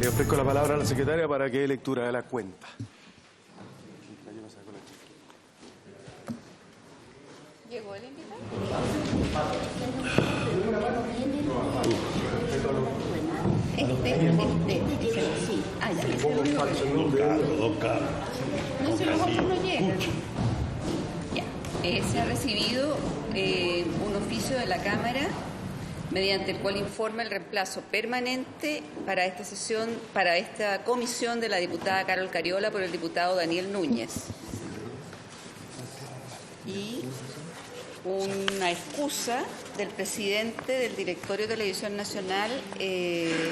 ofrezco la palabra a la secretaria para que dé lectura de la cuenta. ¿Llegó el invitado? Sí. Ah, ya. No sé, los otros no llegan. Ya. Se ha recibido un oficio de la Cámara mediante el cual informa el reemplazo permanente para esta sesión, para esta comisión de la diputada Carol Cariola por el diputado Daniel Núñez. Y una excusa del presidente del Directorio de Televisión Nacional,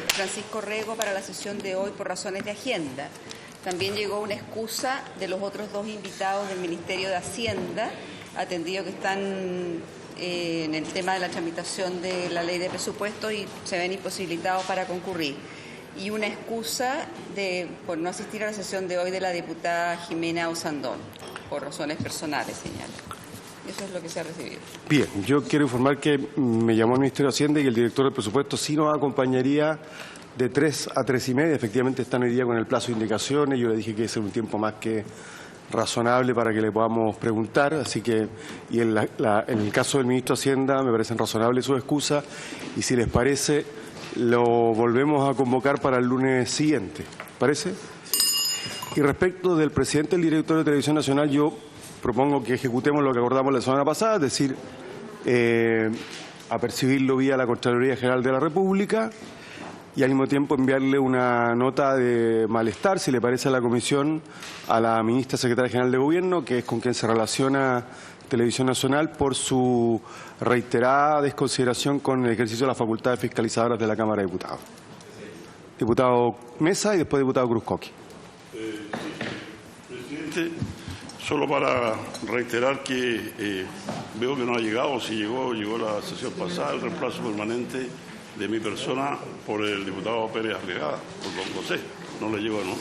Francisco Rego, para la sesión de hoy por razones de agenda. También llegó una excusa de los otros dos invitados del Ministerio de Hacienda, atendido que están en el tema de la tramitación de la ley de presupuestos y se ven imposibilitados para concurrir. Y una excusa por no asistir a la sesión de hoy de la diputada Jimena Osandón, por razones personales, señala. Eso es lo que se ha recibido. Bien, yo quiero informar que me llamó el Ministerio de Hacienda y que el director del presupuesto sí nos acompañaría de 3 a 3 y media. Efectivamente están hoy día con el plazo de indicaciones. Yo le dije que ese es un tiempo más que razonable para que le podamos preguntar. Así que, y en el caso del ministro de Hacienda me parecen razonables sus excusas. Y si les parece, lo volvemos a convocar para el lunes siguiente. ¿Parece? Y respecto del presidente del Directorio de Televisión Nacional, yo propongo que ejecutemos lo que acordamos la semana pasada, es decir, apercibirlo vía la Contraloría General de la República y al mismo tiempo enviarle una nota de malestar, si le parece a la Comisión, a la ministra secretaria general de Gobierno, que es con quien se relaciona Televisión Nacional, por su reiterada desconsideración con el ejercicio de las facultades fiscalizadoras de la Cámara de Diputados. Diputado Mesa y después diputado Cruzcoqui. Presidente, solo para reiterar que veo que no ha llegado, si llegó la sesión pasada, el reemplazo permanente de mi persona por el diputado Pérez Arriagada, por don José. No le llegó, ¿no?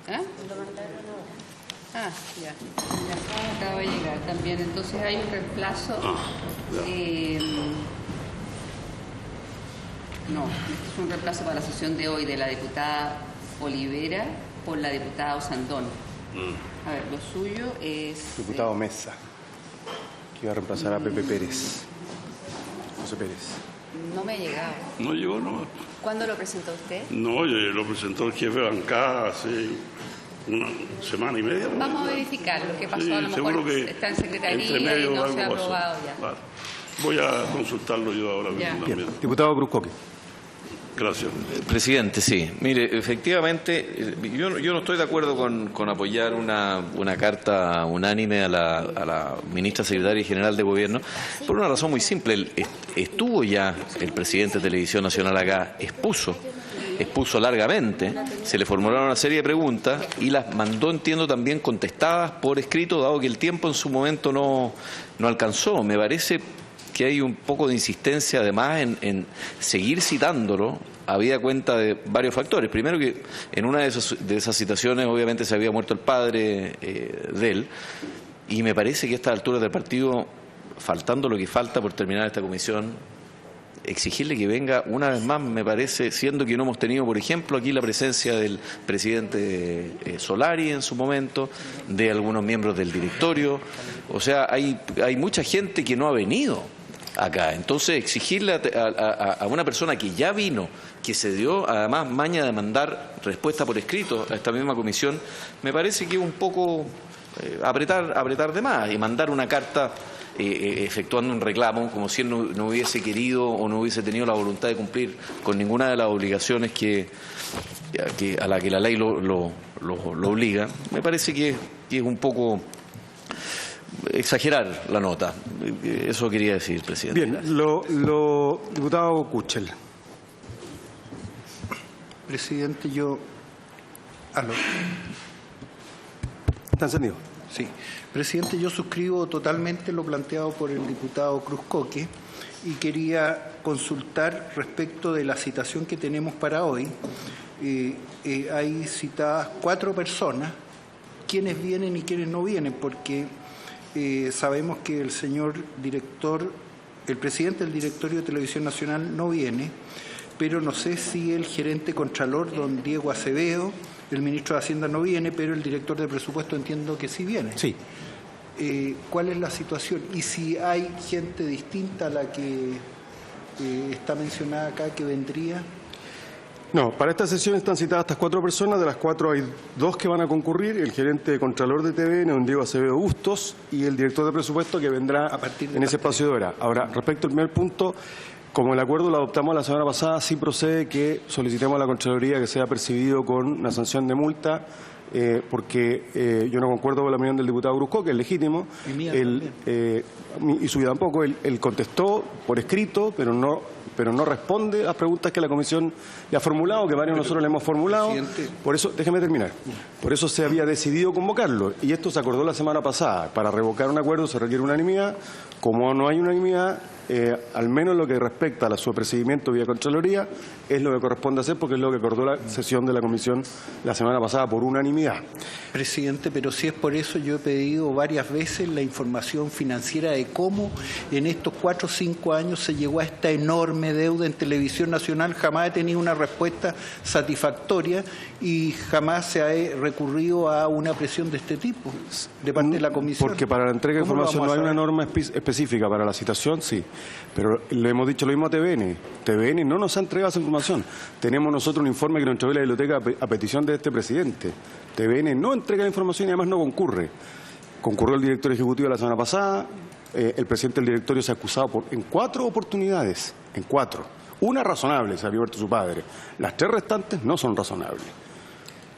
Ya acaba de llegar también. Entonces hay un reemplazo. No, este es un reemplazo para la sesión de hoy de la diputada Olivera por la diputada Osandón. A ver, lo suyo es... Diputado Mesa, que iba a reemplazar a Pepe Pérez. José Pérez. No me ha llegado. No llegó, no. ¿Cuándo lo presentó usted? No, lo presentó el jefe de bancada hace una semana y media. Vamos a verificar lo que pasó. Sí, a lo mejor que está en secretaría y no se ha aprobado ya. Vale. Voy a consultarlo yo ahora mismo también. Bien. Diputado Cruzcoqui. Gracias. Presidente, sí. Mire, efectivamente, yo no estoy de acuerdo con apoyar una carta unánime a la ministra secretaria general de Gobierno por una razón muy simple. Estuvo ya el presidente de Televisión Nacional acá, expuso largamente, se le formularon una serie de preguntas y las mandó, entiendo, también contestadas por escrito, dado que el tiempo en su momento no alcanzó. Me parece que hay un poco de insistencia además en seguir citándolo, habida cuenta de varios factores. Primero, que en una de esas citaciones obviamente se había muerto el padre de él, y me parece que a estas alturas del partido, faltando lo que falta por terminar esta comisión, exigirle que venga una vez más, me parece, siendo que no hemos tenido, por ejemplo, aquí la presencia del presidente Solari en su momento, de algunos miembros del directorio. O sea, hay mucha gente que no ha venido acá. Entonces, exigirle a una persona que ya vino, que se dio además maña de mandar respuesta por escrito a esta misma comisión, me parece que es un poco apretar de más y mandar una carta efectuando un reclamo como si él no hubiese querido o no hubiese tenido la voluntad de cumplir con ninguna de las obligaciones a la que la ley lo obliga. Me parece que es un poco exagerar la nota. Eso quería decir, presidente. Bien, diputado Kuchel. Presidente, ¿Está encendido? Sí. Presidente, yo suscribo totalmente lo planteado por el diputado Cruzcoqui y quería consultar respecto de la citación que tenemos para hoy. Hay citadas 4 personas, quienes vienen y quienes no vienen, porque sabemos que el señor director, el presidente del directorio de Televisión Nacional no viene, pero no sé si el gerente contralor, don Diego Acevedo, el ministro de Hacienda no viene, pero el director de presupuesto entiendo que sí viene. Sí. ¿Cuál es la situación? Y si hay gente distinta a la que está mencionada acá que vendría. No, para esta sesión están citadas estas 4 personas, de las 4 hay 2 que van a concurrir, el gerente contralor de TVN, don Diego Acevedo Bustos, y el director de presupuesto que vendrá a partir de en ese espacio de hora. Ahora, respecto al primer punto, como el acuerdo lo adoptamos la semana pasada, sí procede que solicitemos a la Contraloría que sea percibido con una sanción de multa, porque yo no concuerdo con la opinión del diputado Cruzcoque, que es legítimo. Y mía y suya tampoco. Él contestó por escrito, pero no responde a las preguntas que la Comisión le ha formulado, que varios de nosotros le hemos formulado. Presidente. Por eso, déjeme terminar. Por eso se había decidido convocarlo. Y esto se acordó la semana pasada. Para revocar un acuerdo se requiere unanimidad. Como no hay unanimidad, al menos lo que respecta a su procedimiento vía Contraloría, es lo que corresponde hacer, porque es lo que acordó la sesión de la Comisión la semana pasada por unanimidad. Presidente, pero si es por eso, yo he pedido varias veces la información financiera de cómo en estos 4 o 5 años se llegó a esta enorme deuda en Televisión Nacional. Jamás he tenido una respuesta satisfactoria y jamás se ha recurrido a una presión de este tipo de parte de la Comisión. Porque para la entrega de ¿Cómo lo información no vamos a hay una saber? norma específica para la citación, sí. Pero le hemos dicho lo mismo a TVN. TVN no nos ha entregado esa información. Tenemos nosotros un informe que nos entregó la biblioteca a petición de este presidente. TVN no entrega la información y además no concurre. Concurrió el director ejecutivo la semana pasada. El presidente del directorio se ha acusado en 4 oportunidades. En 4. Una razonable, se ha abierto su padre. Las 3 restantes no son razonables.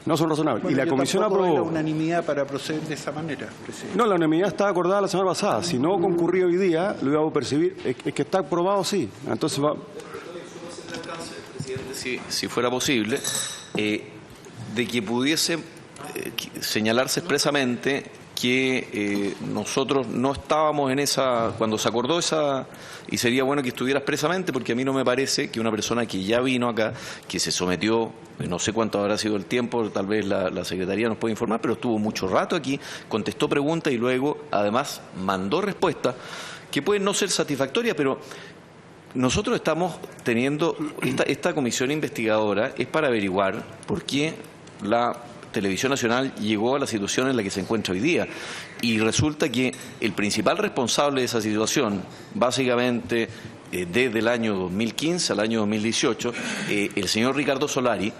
No son razonables. Bueno, y la Comisión aprobó. la unanimidad para proceder de esa manera, presidente. No, la unanimidad estaba acordada la semana pasada. Si no concurría hoy día, lo íbamos a percibir. Es que está aprobado, sí. Entonces va. Si fuera posible, de que pudiese señalarse expresamente que nosotros no estábamos en esa, cuando se acordó esa, y sería bueno que estuviera expresamente, porque a mí no me parece que una persona que ya vino acá, que se sometió, no sé cuánto habrá sido el tiempo, tal vez la Secretaría nos puede informar, pero estuvo mucho rato aquí, contestó preguntas y luego además mandó respuestas que pueden no ser satisfactorias, pero nosotros estamos teniendo, esta comisión investigadora es para averiguar por qué la Televisión Nacional llegó a la situación en la que se encuentra hoy día. Y resulta que el principal responsable de esa situación, básicamente desde el año 2015 al año 2018, el señor Ricardo Solari,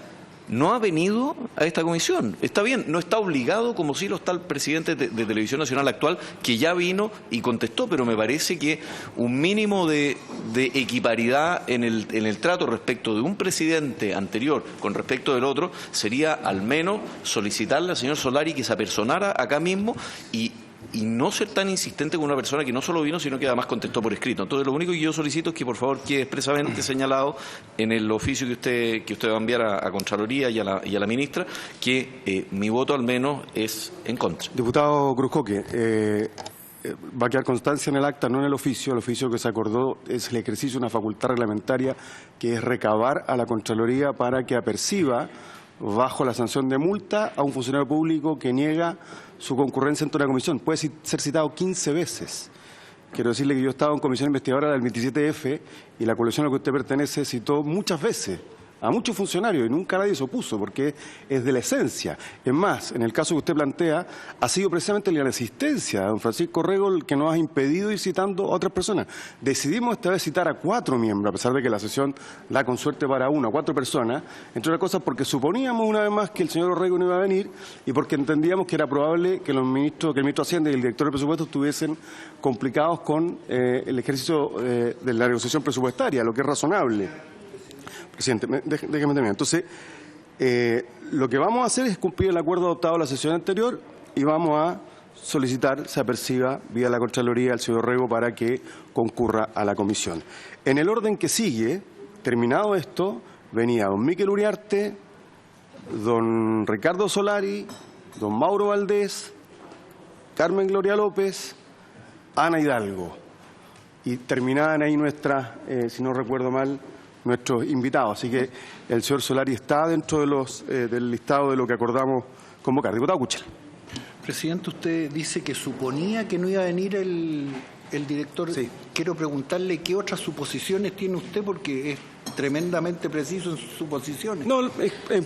no ha venido a esta comisión. Está bien, no está obligado, como sí lo está el presidente de Televisión Nacional actual, que ya vino y contestó, pero me parece que un mínimo de equiparidad en el trato respecto de un presidente anterior con respecto del otro sería al menos solicitarle al señor Solari que se apersonara acá mismo y no ser tan insistente con una persona que no solo vino, sino que además contestó por escrito. Entonces, lo único que yo solicito es que, por favor, quede expresamente señalado en el oficio que usted va a enviar a Contraloría y a la ministra, que mi voto al menos es en contra. Diputado Cruzcoque, va a quedar constancia en el acta, no en el oficio. El oficio que se acordó es el ejercicio de una facultad reglamentaria que es recabar a la Contraloría para que aperciba bajo la sanción de multa a un funcionario público que niega su concurrencia en toda la comisión. Puede ser citado 15 veces. Quiero decirle que yo he estado en comisión investigadora del 27F y la coalición a la que usted pertenece citó muchas veces a muchos funcionarios y nunca nadie se opuso porque es de la esencia. Es más, en el caso que usted plantea, ha sido precisamente la inasistencia de don Francisco Rego el que nos ha impedido ir citando a otras personas. Decidimos esta vez citar a 4 miembros, a pesar de que la sesión da con suerte para 1 a 4 personas, entre otras cosas porque suponíamos una vez más que el señor Rego no iba a venir y porque entendíamos que era probable que el ministro de Hacienda y el director de presupuesto estuviesen complicados con el ejercicio de la negociación presupuestaria, lo que es razonable. Presidente, déjeme terminar. Entonces, lo que vamos a hacer es cumplir el acuerdo adoptado en la sesión anterior y vamos a solicitar, se aperciba vía la Contraloría al señor Rego para que concurra a la comisión. En el orden que sigue, terminado esto, venía don Miquel Uriarte, don Ricardo Solari, don Mauro Valdés, Carmen Gloria López, Ana Hidalgo. Y terminaban ahí nuestras, si no recuerdo mal, nuestros invitados. Así que el señor Solari está dentro de del listado de lo que acordamos convocar. Diputado Kuchel. Presidente, usted dice que suponía que no iba a venir el director. Sí. Quiero preguntarle qué otras suposiciones tiene usted, porque es tremendamente preciso en sus suposiciones. No,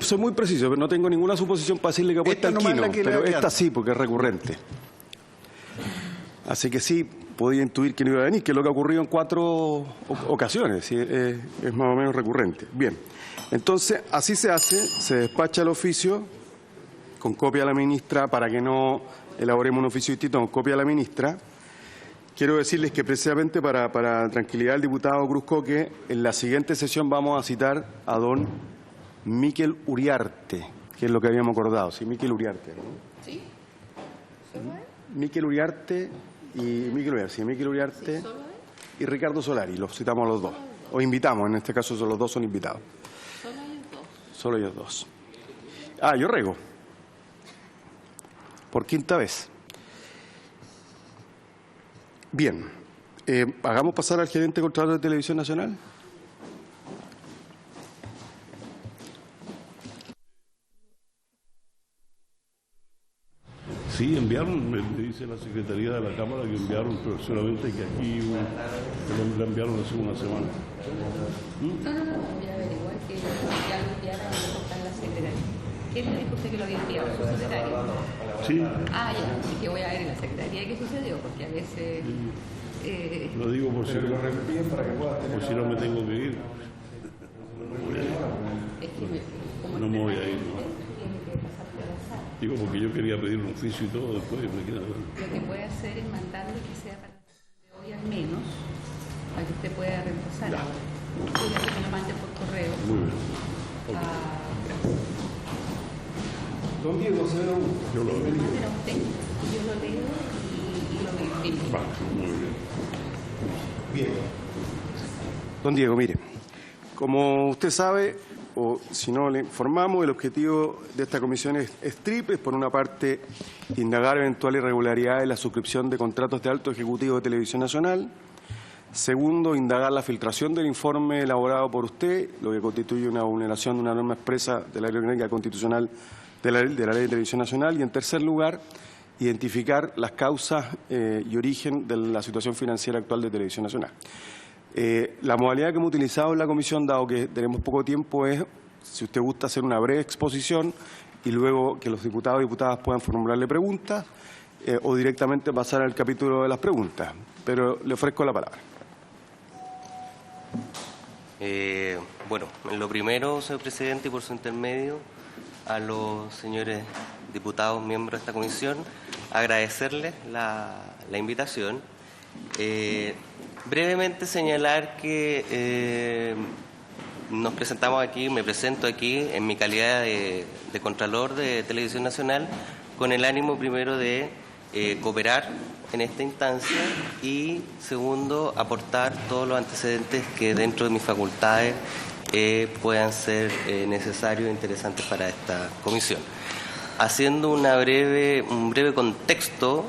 soy muy preciso, pero no tengo ninguna suposición para decirle que apuesta Esta al nomás Quino, la que le pero había- esta sí, porque es recurrente. Así que sí, podía intuir que no iba a venir, que es lo que ha ocurrido en 4 ocasiones, ¿sí? Es más o menos recurrente. Bien, entonces así se hace, se despacha el oficio con copia a la ministra, para que no elaboremos un oficio distinto, con copia a la ministra. Quiero decirles que precisamente para tranquilidad del diputado Cruzco, que en la siguiente sesión vamos a citar a don Miquel Uriarte, que es lo que habíamos acordado. Sí, Miquel Uriarte, ¿no? ¿Sí? Miquel Uriarte y Miquel Uriarte y Ricardo Solari. Los citamos a los dos. O invitamos, en este caso los dos son invitados. Solo ellos dos. Ah, yo rego. Por 5ª vez. Bien. Hagamos pasar al gerente contralor de Televisión Nacional. Sí, enviaron, me dice la Secretaría de la Cámara que enviaron, pero seguramente que aquí la enviaron hace una semana. Voy a averiguar que ya lo enviaron a la secretaria. ¿Quién le dijo usted que lo había enviado? ¿Su secretario? Sí, Ah, ya. Así que voy a ver en la secretaría qué sucedió, porque a veces... lo digo por si no me tengo que ir. No me voy a ir. ¿No? Digo, porque yo quería pedir un oficio y todo, después me queda... Lo que puede hacer es mandarle que sea para de hoy al menos, para que usted pueda reemplazar. Puede que me lo mande por correo. Muy bien. Don Diego, Yo lo veo. Mándelo a usted, yo lo leo y lo imprimo. Vale, muy bien. Bien. Don Diego, mire, como usted sabe, o si no le informamos, el objetivo de esta comisión es triple. Por una parte, indagar eventuales irregularidades en la suscripción de contratos de alto ejecutivo de Televisión Nacional. Segundo, indagar la filtración del informe elaborado por usted, lo que constituye una vulneración de una norma expresa de la ley orgánica constitucional de la Ley de Televisión Nacional. Y en tercer lugar, identificar las causas y origen de la situación financiera actual de Televisión Nacional. La modalidad que hemos utilizado en la comisión, dado que tenemos poco tiempo, es, si usted gusta, hacer una breve exposición y luego que los diputados y diputadas puedan formularle preguntas o directamente pasar al capítulo de las preguntas. Pero le ofrezco la palabra. Bueno, lo primero, señor presidente, y por su intermedio, a los señores diputados, miembros de esta comisión, agradecerles la invitación. Brevemente señalar que nos presentamos aquí, me presento aquí en mi calidad de Contralor de Televisión Nacional, con el ánimo primero de cooperar en esta instancia y segundo, aportar todos los antecedentes que dentro de mis facultades puedan ser necesarios e interesantes para esta comisión. Haciendo un breve contexto,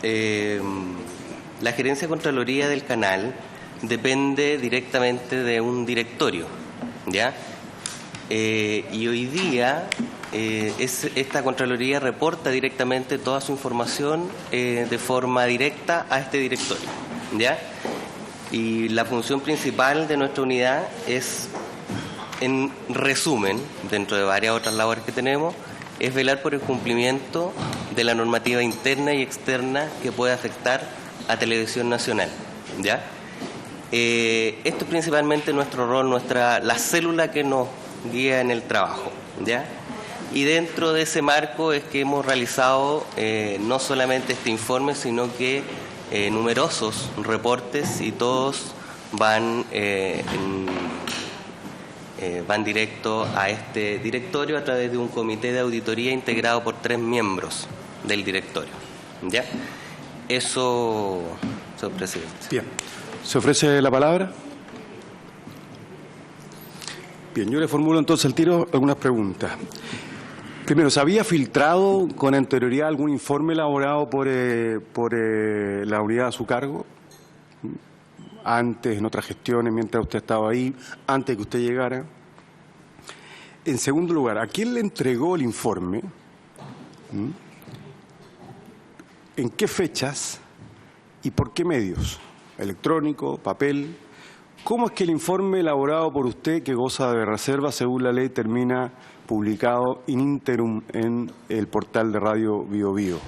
la gerencia de Contraloría del canal depende directamente de un directorio, ¿ya? Y hoy día esta Contraloría reporta directamente toda su información de forma directa a este directorio, ¿ya? Y la función principal de nuestra unidad es, en resumen, dentro de varias otras labores que tenemos, es velar por el cumplimiento de la normativa interna y externa que puede afectar a Televisión Nacional, ¿ya? Esto es principalmente nuestro rol, la célula que nos guía en el trabajo, ¿ya? Y dentro de ese marco es que hemos realizado no solamente este informe, sino que numerosos reportes, y todos van directo a este directorio a través de un comité de auditoría integrado por 3 miembros del directorio, ¿ya? Eso, señor presidente. Bien. ¿Se ofrece la palabra? Bien, yo le formulo entonces al tiro algunas preguntas. Primero, ¿se había filtrado con anterioridad algún informe elaborado por la unidad a su cargo? Antes, en otras gestiones, mientras usted estaba ahí, antes de que usted llegara. En segundo lugar, ¿a quién le entregó el informe? en qué fechas y por qué medios, electrónico, papel. ¿Cómo es que el informe elaborado por usted, que goza de reserva según la ley, termina publicado in interim en el portal de Radio Bio Bio?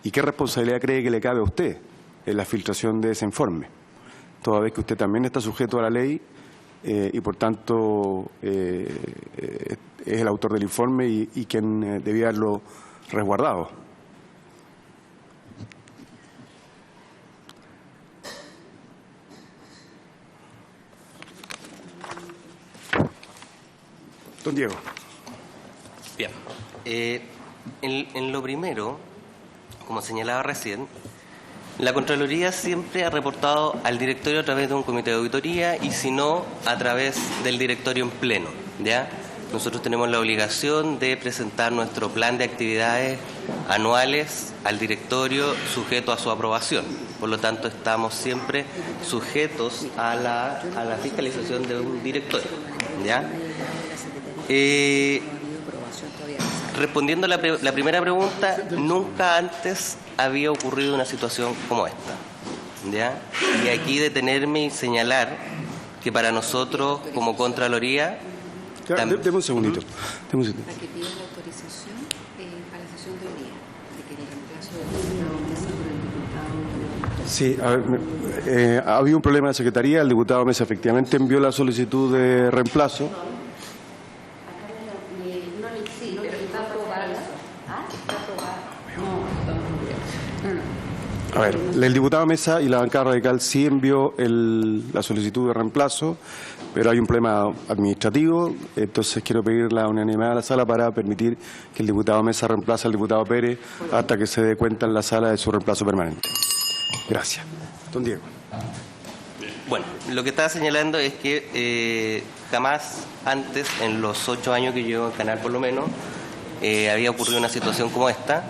¿Y qué responsabilidad cree que le cabe a usted en la filtración de ese informe? Toda vez que usted también está sujeto a la ley y por tanto es el autor del informe y quien debía haberlo resguardado. Don Diego. Bien. En lo primero, como señalaba recién, la Contraloría siempre ha reportado al directorio a través de un comité de auditoría y si no, a través del directorio en pleno, ¿ya? Nosotros tenemos la obligación de presentar nuestro plan de actividades anuales al directorio sujeto a su aprobación. Por lo tanto, estamos siempre sujetos a la fiscalización de un directorio, ¿ya? Respondiendo a la primera pregunta, nunca antes había ocurrido una situación como esta, ¿ya? Y aquí detenerme y señalar que para nosotros, como Contraloría... Deme un segundito. Para que pida la autorización para la sesión de hoy día, de que el reemplazo del diputado Mesa por el diputado... Sí, a ver, ha habido un problema de secretaría. El diputado Mesa efectivamente envió la solicitud de reemplazo. A ver, el diputado Mesa y la bancada radical sí envió la solicitud de reemplazo, pero hay un problema administrativo, entonces quiero pedir la unanimidad a la sala para permitir que el diputado Mesa reemplace al diputado Pérez hasta que se dé cuenta en la sala de su reemplazo permanente. Gracias. Don Diego. Bueno, lo que estaba señalando es que jamás antes, en los 8 años que llevo en Canal por lo menos, había ocurrido una situación como esta.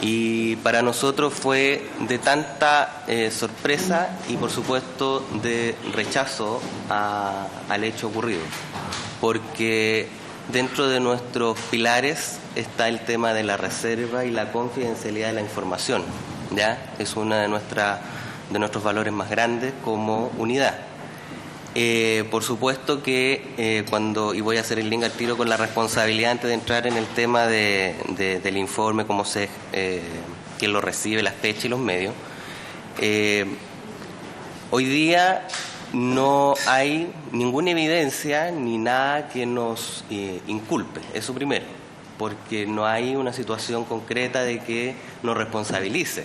Y para nosotros fue de tanta sorpresa y, por supuesto, de rechazo al hecho ocurrido. Porque dentro de nuestros pilares está el tema de la reserva y la confidencialidad de la información, ¿ya? Es uno de nuestros valores más grandes como unidad. Por supuesto que y voy a hacer el link al tiro con la responsabilidad antes de entrar en el tema del informe, cómo quién lo recibe, las fechas y los medios. Hoy día no hay ninguna evidencia ni nada que nos inculpe, eso primero, porque no hay una situación concreta de que nos responsabilice.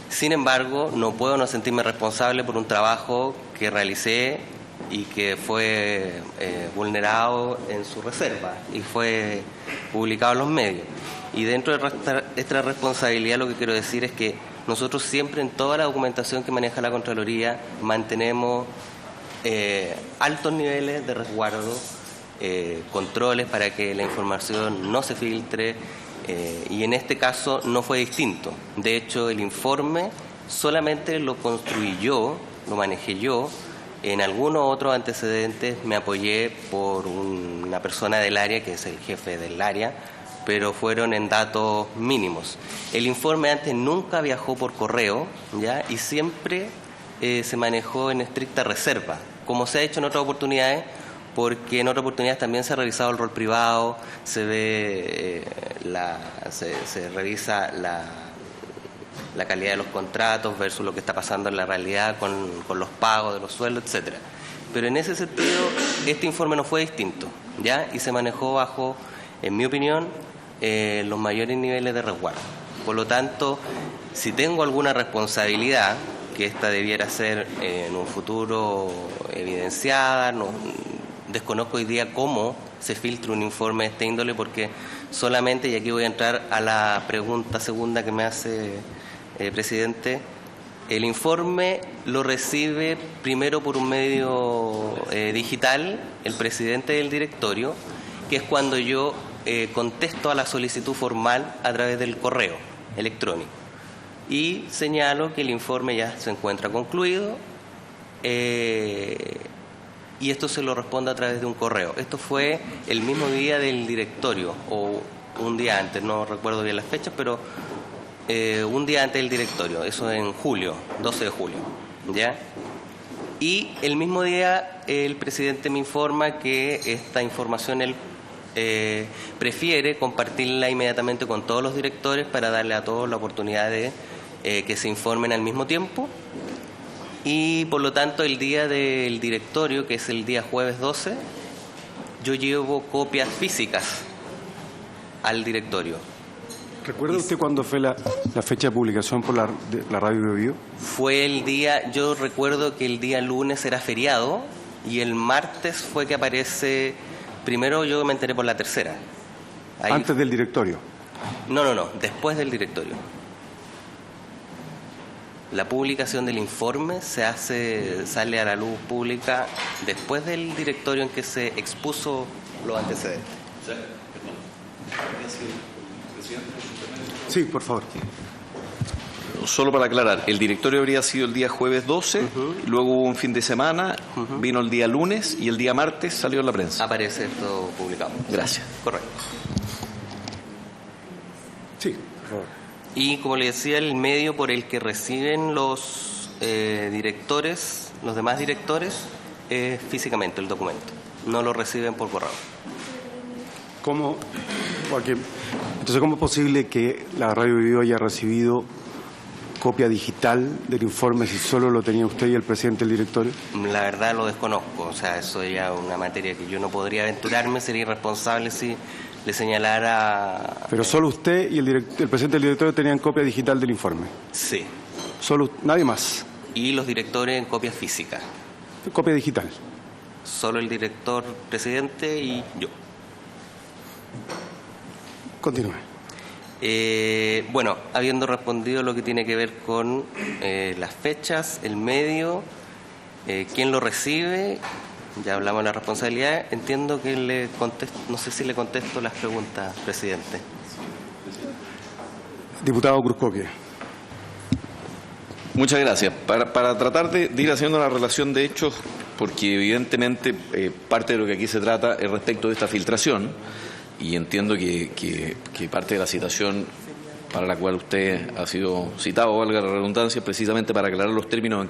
Sin embargo, no puedo no sentirme responsable por un trabajo que realicé y que fue vulnerado en su reserva y fue publicado en los medios. Y dentro de esta responsabilidad lo que quiero decir es que nosotros siempre en toda la documentación que maneja la Contraloría mantenemos altos niveles de resguardo, controles para que la información no se filtre y en este caso no fue distinto. De hecho, el informe solamente lo construí yo, lo manejé yo. En algunos otros antecedentes me apoyé por una persona del área, que es el jefe del área, pero fueron en datos mínimos. El informe antes nunca viajó por correo, ¿ya? Y siempre se manejó en estricta reserva, como se ha hecho en otras oportunidades, porque en otras oportunidades también se ha revisado el rol privado, se ve se revisa la calidad de los contratos versus lo que está pasando en la realidad con los pagos de los sueldos, etcétera. Pero en ese sentido, este informe no fue distinto, ¿ya? Y se manejó bajo, en mi opinión, los mayores niveles de resguardo. Por lo tanto, si tengo alguna responsabilidad, que esta debiera ser en un futuro evidenciada, desconozco hoy día cómo se filtra un informe de esta índole, porque solamente, y aquí voy a entrar a la pregunta segunda que me hace presidente, el informe lo recibe primero por un medio digital, el presidente del directorio, que es cuando yo contesto a la solicitud formal a través del correo electrónico. Y señalo que el informe ya se encuentra concluido y esto se lo responde a través de un correo. Esto fue el mismo día del directorio o un día antes, no recuerdo bien las fechas, pero un día antes del directorio, eso en julio, 12 de julio, ¿ya? Y el mismo día el presidente me informa que esta información él prefiere compartirla inmediatamente con todos los directores para darle a todos la oportunidad de que se informen al mismo tiempo. Y por lo tanto el día del directorio, que es el día jueves 12, yo llevo copias físicas al directorio. ¿Recuerda usted cuándo fue la fecha de publicación por la radio Bio Bio? Fue el día, yo recuerdo que el día lunes era feriado y el martes fue que aparece, primero yo me enteré por La Tercera. Ahí, ¿Antes del directorio? No, después del directorio. La publicación del informe sale a la luz pública después del directorio en que se expuso los antecedentes. Sí, por favor. Solo para aclarar, el directorio habría sido el día jueves 12, luego hubo un fin de semana, vino el día lunes y el día martes salió en la prensa. Aparece esto publicado. Gracias. Correcto. Sí, por favor. Y como le decía, el medio por el que reciben los directores, los demás directores, es físicamente el documento. No lo reciben por correo. ¿Cómo? Entonces, ¿cómo es posible que la radio Bio Bio haya recibido copia digital del informe si solo lo tenía usted y el presidente del directorio? La verdad lo desconozco. O sea, eso ya es una materia que yo no podría aventurarme. Sería irresponsable si le señalara... Pero solo usted y el presidente del directorio tenían copia digital del informe. Sí. Solo nadie más. Y los directores en copia física. Copia digital. Solo el director presidente y yo. Continúe. Bueno, habiendo respondido lo que tiene que ver con las fechas, el medio, quién lo recibe, ya hablamos de la responsabilidad, entiendo que le contesto, no sé si le contesto las preguntas, presidente. Diputado Cruzcoque. Muchas gracias. Para tratar de ir haciendo una relación de hechos, porque evidentemente parte de lo que aquí se trata es respecto de esta filtración, y entiendo que parte de la citación para la cual usted ha sido citado, valga la redundancia, precisamente para aclarar los términos en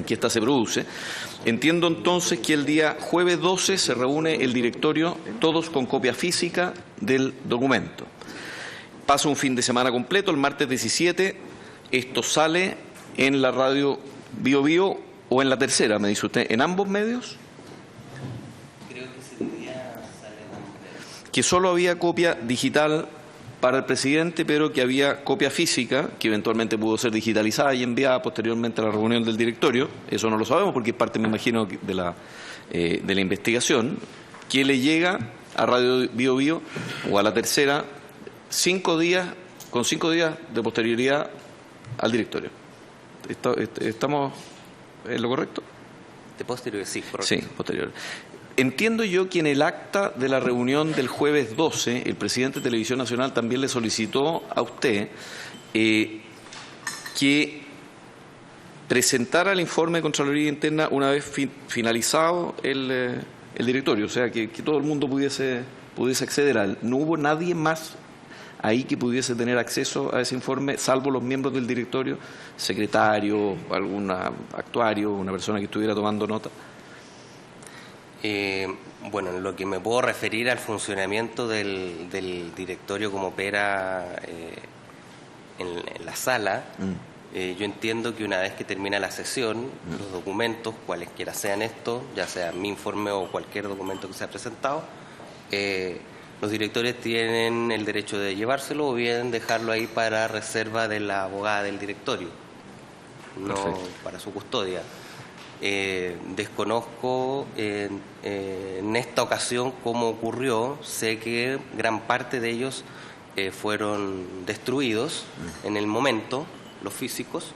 que esta se produce. Entiendo entonces que el día jueves 12 se reúne el directorio, todos con copia física del documento. Pasa un fin de semana completo, el martes 17, esto sale en la radio Bio Bio o en La Tercera, me dice usted, ¿en ambos medios? Creo que ese día sale en ambos medios. Que solo había copia digital para el presidente, pero que había copia física, que eventualmente pudo ser digitalizada y enviada posteriormente a la reunión del directorio. Eso no lo sabemos porque es parte, me imagino, de la investigación, que le llega a Radio Bio Bio o a La Tercera 5 días, con 5 días de posterioridad al directorio. ¿Estamos en lo correcto? De posterior, sí, correcto. Sí, posterior. Entiendo yo que en el acta de la reunión del jueves 12, el presidente de Televisión Nacional también le solicitó a usted que presentara el informe de Contraloría Interna una vez finalizado el directorio, o sea, que todo el mundo pudiese acceder a él. No hubo nadie más ahí que pudiese tener acceso a ese informe, salvo los miembros del directorio, secretario, algún actuario, una persona que estuviera tomando nota. Bueno, en lo que me puedo referir al funcionamiento del directorio como opera en la sala, yo entiendo que una vez que termina la sesión, los documentos, cualesquiera sean estos, ya sea mi informe o cualquier documento que sea presentado, los directores tienen el derecho de llevárselo o bien dejarlo ahí para reserva de la abogada del directorio, no para su custodia. Desconozco en esta ocasión cómo ocurrió. Sé que gran parte de ellos fueron destruidos en el momento, los físicos,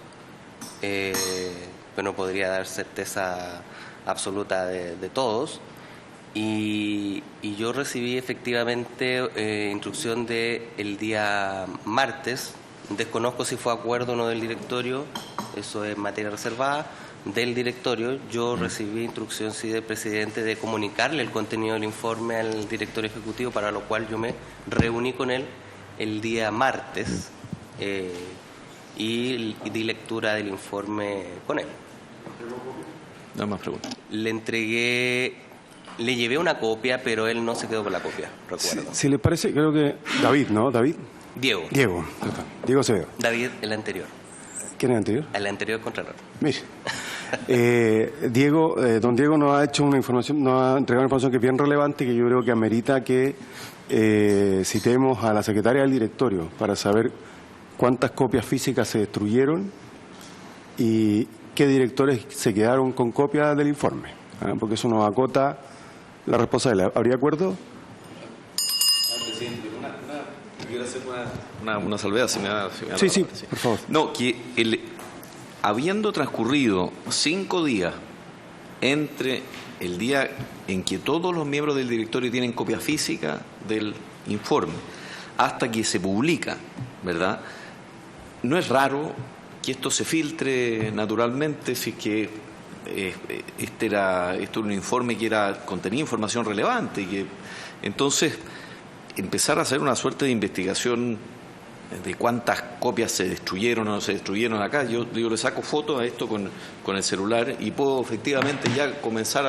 pero no podría dar certeza absoluta de todos. Y yo recibí efectivamente instrucción el día martes. Desconozco si fue acuerdo o no del directorio, eso es materia reservada. Del directorio, yo recibí instrucción del presidente de comunicarle el contenido del informe al directorio ejecutivo, para lo cual yo me reuní con él el día martes y di lectura del informe con él. No más preguntas. Le llevé una copia, pero él no se quedó con la copia, recuerdo. Si les parece, creo que David, ¿no? David. Diego. Diego Acevedo. David, el anterior. ¿Quién es el anterior? El anterior Contralor. Mire, don Diego nos ha hecho una información, nos ha entregado una información que es bien relevante, que yo creo que amerita que citemos a la secretaria del directorio para saber cuántas copias físicas se destruyeron y qué directores se quedaron con copias del informe, porque eso nos acota la responsabilidad. ¿Habría acuerdo? Presidente, quiero hacer una salvedad, si me da la Sí, palabra. por favor. No, que habiendo transcurrido 5 días entre el día en que todos los miembros del directorio tienen copia física del informe hasta que se publica, ¿verdad? No es raro que esto se filtre naturalmente, si es que esto era un informe que contenía información relevante, y que entonces empezar a hacer una suerte de investigación de cuántas copias se destruyeron o no se destruyeron acá. Yo digo, le saco fotos a esto con el celular y puedo efectivamente ya comenzar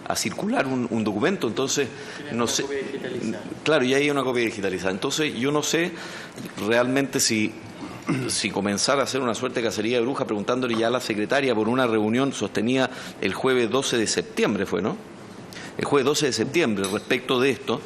a circular un documento. Entonces, no sé. Claro, ya hay una copia digitalizada. Entonces, yo no sé realmente si comenzar a hacer una suerte de cacería de brujas preguntándole ya a la secretaria por una reunión sostenida el jueves 12 de septiembre, ¿fue, no? El jueves 12 de septiembre, respecto de esto,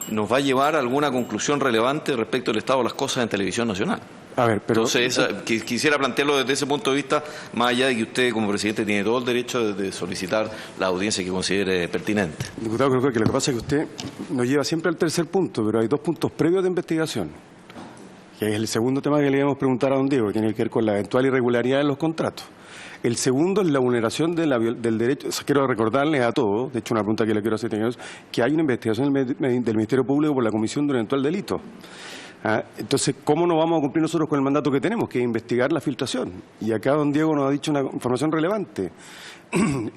nos va a llevar a alguna conclusión relevante respecto del estado de las cosas en Televisión Nacional. A ver, pero... Entonces, quisiera plantearlo desde ese punto de vista, más allá de que usted como presidente tiene todo el derecho de solicitar la audiencia que considere pertinente. Diputado, creo que lo que pasa es que usted nos lleva siempre al tercer punto, pero hay 2 puntos previos de investigación, que es el segundo tema que le íbamos a preguntar a don Diego, que tiene que ver con la eventual irregularidad en los contratos. El segundo es la vulneración del derecho. Quiero recordarles a todos, de hecho una pregunta que le quiero hacer, que hay una investigación del Ministerio Público por la comisión de un eventual delito. Entonces, ¿cómo no vamos a cumplir nosotros con el mandato que tenemos, que es investigar la filtración? Y acá don Diego nos ha dicho una información relevante.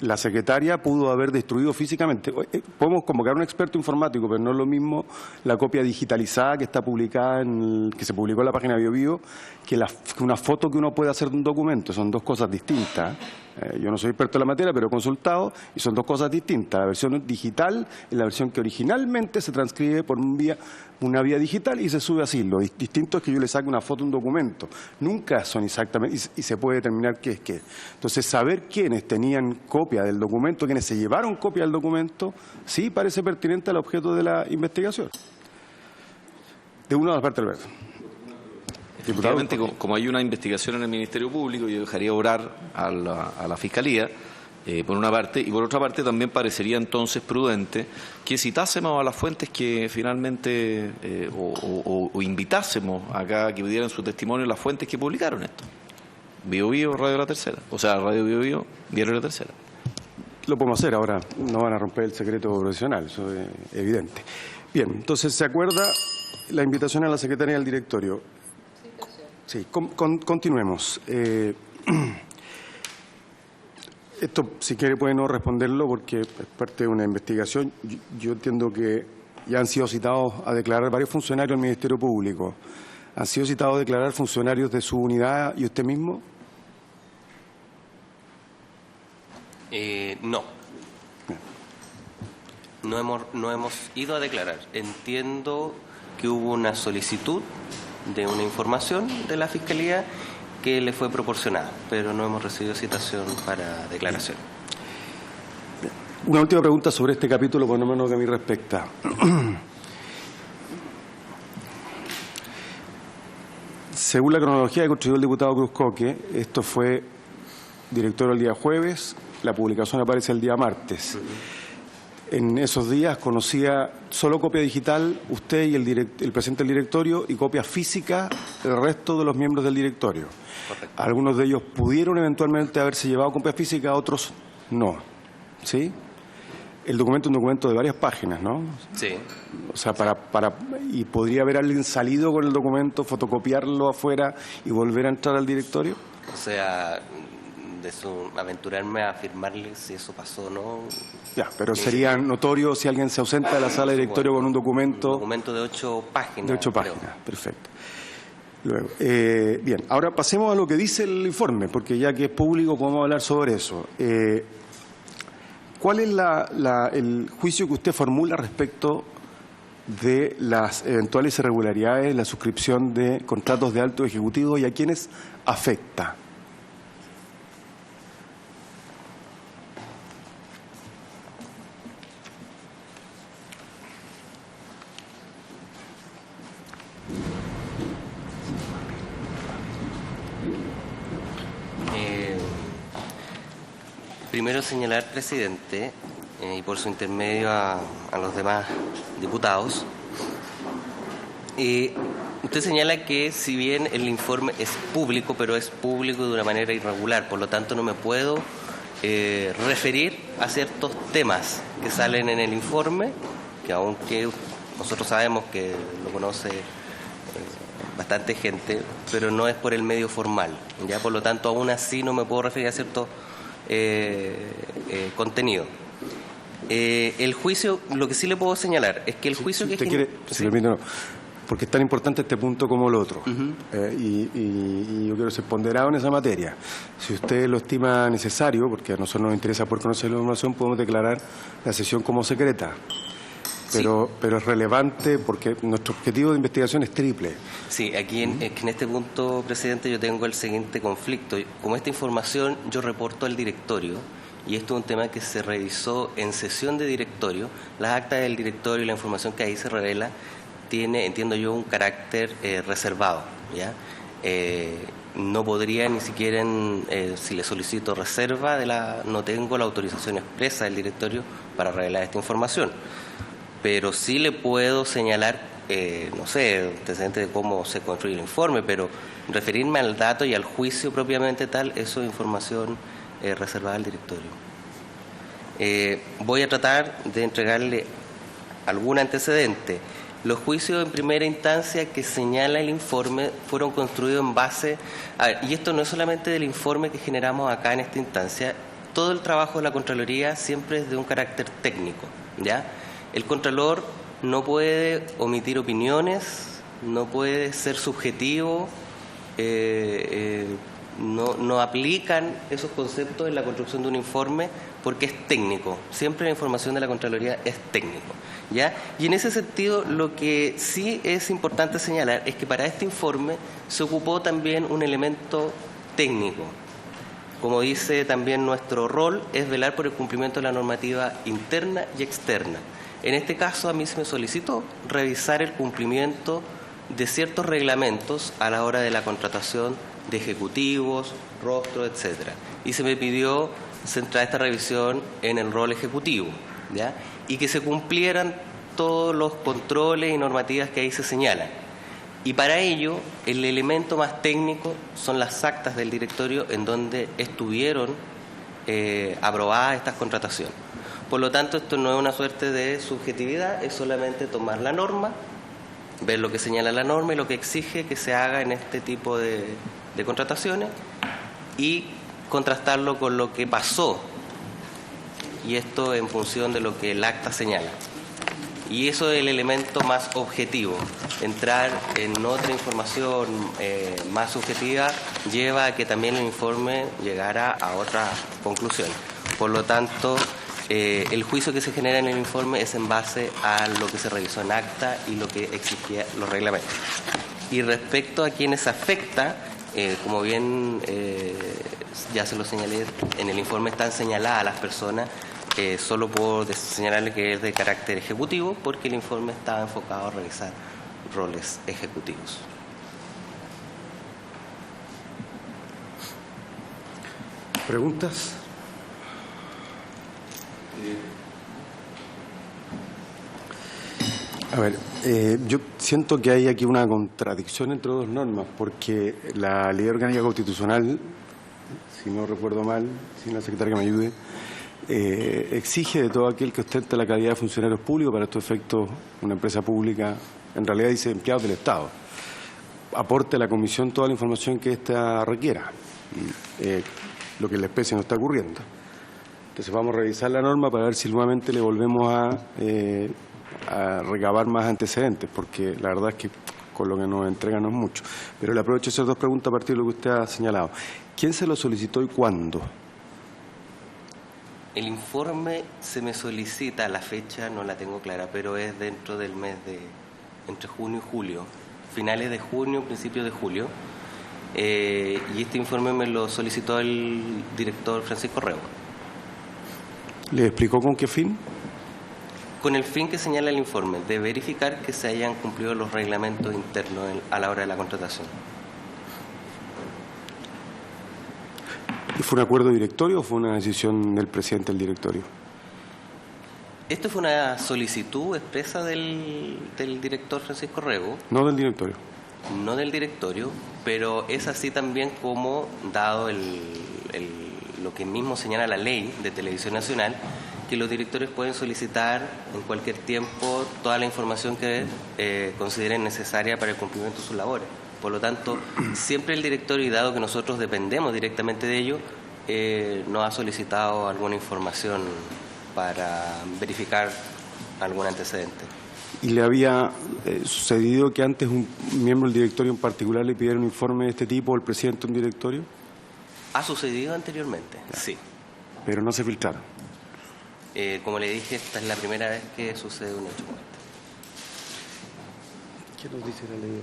La secretaria pudo haber destruido físicamente. Podemos convocar a un experto informático, pero no es lo mismo la copia digitalizada que está publicada, que se publicó en la página BioBio, que una foto que uno puede hacer de un documento. Son 2 cosas distintas. Yo no soy experto en la materia, pero he consultado y son 2 cosas distintas. La versión digital es la versión que originalmente se transcribe por una vía digital y se sube así. Lo distinto es que yo le saque una foto a un documento. Nunca son exactamente, y se puede determinar qué es qué. Entonces, saber quiénes tenían copia del documento, quiénes se llevaron copia del documento, sí parece pertinente al objeto de la investigación. De una de las partes, Alberto. Efectivamente, como hay una investigación en el Ministerio Público, yo dejaría orar a la Fiscalía, por una parte, y por otra parte también parecería entonces prudente que citásemos a las fuentes que finalmente, o invitásemos acá a que dieran su testimonio las fuentes que publicaron esto. BioBio, Radio La Tercera, o sea, Radio BioBio, Diario La Tercera. Lo podemos hacer ahora, no van a romper el secreto profesional, eso es evidente. Bien, entonces, ¿se acuerda la invitación a la secretaria del directorio? Sí, continuemos. Esto, si quiere, puede no responderlo porque es parte de una investigación. Yo entiendo que ya han sido citados a declarar varios funcionarios del Ministerio Público. ¿Han sido citados a declarar funcionarios de su unidad y usted mismo? No. No hemos ido a declarar. Entiendo que hubo una solicitud de una información de la Fiscalía que le fue proporcionada, pero no hemos recibido citación para declaración. Una última pregunta sobre este capítulo, por lo menos que a mí respecta. Según la cronología que construyó el diputado Cruz Coque, esto fue directorio el día jueves, la publicación aparece el día martes. En esos días conocía solo copia digital usted y el presidente del directorio y copia física del resto de los miembros del directorio. Correcto. Algunos de ellos pudieron eventualmente haberse llevado copia física, otros no. ¿Sí? El documento es un documento de varias páginas, ¿no? Sí. O sea, ¿y podría haber alguien salido con el documento, fotocopiarlo afuera y volver a entrar al directorio? O sea, aventurarme a afirmarle si eso pasó o no. Ya, pero sería notorio si alguien se ausenta de la sala de directorio con un documento... Un documento de 8 páginas. De 8 creo. páginas, perfecto. Luego, bien, ahora pasemos a lo que dice el informe, porque ya que es público podemos hablar sobre eso. ¿Cuál es el juicio que usted formula respecto de las eventuales irregularidades en la suscripción de contratos de alto ejecutivo y a quiénes afecta? Primero señalar, presidente, y por su intermedio a los demás diputados, usted señala que si bien el informe es público, pero es público de una manera irregular, por lo tanto no me puedo referir a ciertos temas que salen en el informe, que aunque nosotros sabemos que lo conoce bastante gente, pero no es por el medio formal, ya por lo tanto aún así no me puedo referir a ciertos contenido. El juicio, lo que sí le puedo señalar es que el juicio si quiere, si permite, no, porque es tan importante este punto como el otro, y yo quiero ser ponderado en esa materia. Si usted lo estima necesario, porque a nosotros nos interesa poder conocer la información, podemos declarar la sesión como secreta. Pero es relevante porque nuestro objetivo de investigación es triple. Sí, aquí en este punto, presidente, yo tengo el siguiente conflicto. Como esta información yo reporto al directorio, y esto es un tema que se revisó en sesión de directorio, las actas del directorio y la información que ahí se revela tiene, entiendo yo, un carácter reservado, ¿ya? No podría ni siquiera, si le solicito reserva, no tengo la autorización expresa del directorio para revelar esta información. Pero sí le puedo señalar, no sé, antecedentes de cómo se construye el informe, pero referirme al dato y al juicio propiamente tal, eso es información reservada al directorio. Voy a tratar de entregarle algún antecedente. Los juicios en primera instancia que señala el informe fueron construidos en base y esto no es solamente del informe que generamos acá en esta instancia, todo el trabajo de la Contraloría siempre es de un carácter técnico, ¿ya? El Contralor no puede omitir opiniones, no puede ser subjetivo, no aplican esos conceptos en la construcción de un informe porque es técnico. Siempre la información de la Contraloría es técnico, ¿ya? Y en ese sentido, lo que sí es importante señalar es que para este informe se ocupó también un elemento técnico. Como dice también nuestro rol, es velar por el cumplimiento de la normativa interna y externa. En este caso, a mí se me solicitó revisar el cumplimiento de ciertos reglamentos a la hora de la contratación de ejecutivos, rostros, etcétera. Y se me pidió centrar esta revisión en el rol ejecutivo, ¿ya? Y que se cumplieran todos los controles y normativas que ahí se señalan. Y para ello, el elemento más técnico son las actas del directorio en donde estuvieron aprobadas estas contrataciones. Por lo tanto, esto no es una suerte de subjetividad, es solamente tomar la norma, ver lo que señala la norma y lo que exige que se haga en este tipo de contrataciones y contrastarlo con lo que pasó, y esto en función de lo que el acta señala. Y eso es el elemento más objetivo. Entrar en otra información más subjetiva lleva a que también el informe llegara a otra conclusión. Por lo tanto, el juicio que se genera en el informe es en base a lo que se revisó en acta y lo que exigía los reglamentos. Y respecto a quienes afecta, como bien ya se lo señalé, en el informe están señaladas las personas, solo puedo señalarle que es de carácter ejecutivo porque el informe estaba enfocado a revisar roles ejecutivos. ¿Preguntas? A ver, yo siento que hay aquí una contradicción entre dos normas, porque la Ley Orgánica Constitucional, si no recuerdo mal, si la secretaria que me ayude, exige de todo aquel que ostenta la calidad de funcionarios públicos, para estos efectos una empresa pública, en realidad dice empleados del Estado, aporte a la Comisión toda la información que ésta requiera, lo que en la especie no está ocurriendo. Entonces vamos a revisar la norma para ver si nuevamente le volvemos a recabar más antecedentes, porque la verdad es que con lo que nos entregan no es mucho. Pero le aprovecho a hacer dos preguntas a partir de lo que usted ha señalado. ¿Quién se lo solicitó y cuándo? El informe se me solicita, la fecha no la tengo clara, pero es dentro del mes de entre junio y julio, finales de junio, principios de julio. Y este informe me lo solicitó el director Francisco Rego. ¿Le explicó con qué fin? Con el fin que señala el informe, de verificar que se hayan cumplido los reglamentos internos a la hora de la contratación. ¿Y fue un acuerdo directorio o fue una decisión del presidente del directorio? Esto fue una solicitud expresa del director Francisco Rego. No del directorio. No del directorio, pero es así también como, dado lo que mismo señala la ley de Televisión Nacional, que los directorios pueden solicitar en cualquier tiempo toda la información que consideren necesaria para el cumplimiento de sus labores. Por lo tanto, siempre el directorio, y dado que nosotros dependemos directamente de ello, nos ha solicitado alguna información para verificar algún antecedente. ¿Y le había sucedido que antes un miembro del directorio en particular le pidiera un informe de este tipo o el presidente de un directorio? Ha sucedido anteriormente, sí. Pero no se filtraron. Como le dije, esta es la primera vez que sucede un hecho como este. ¿Qué nos dice la ley?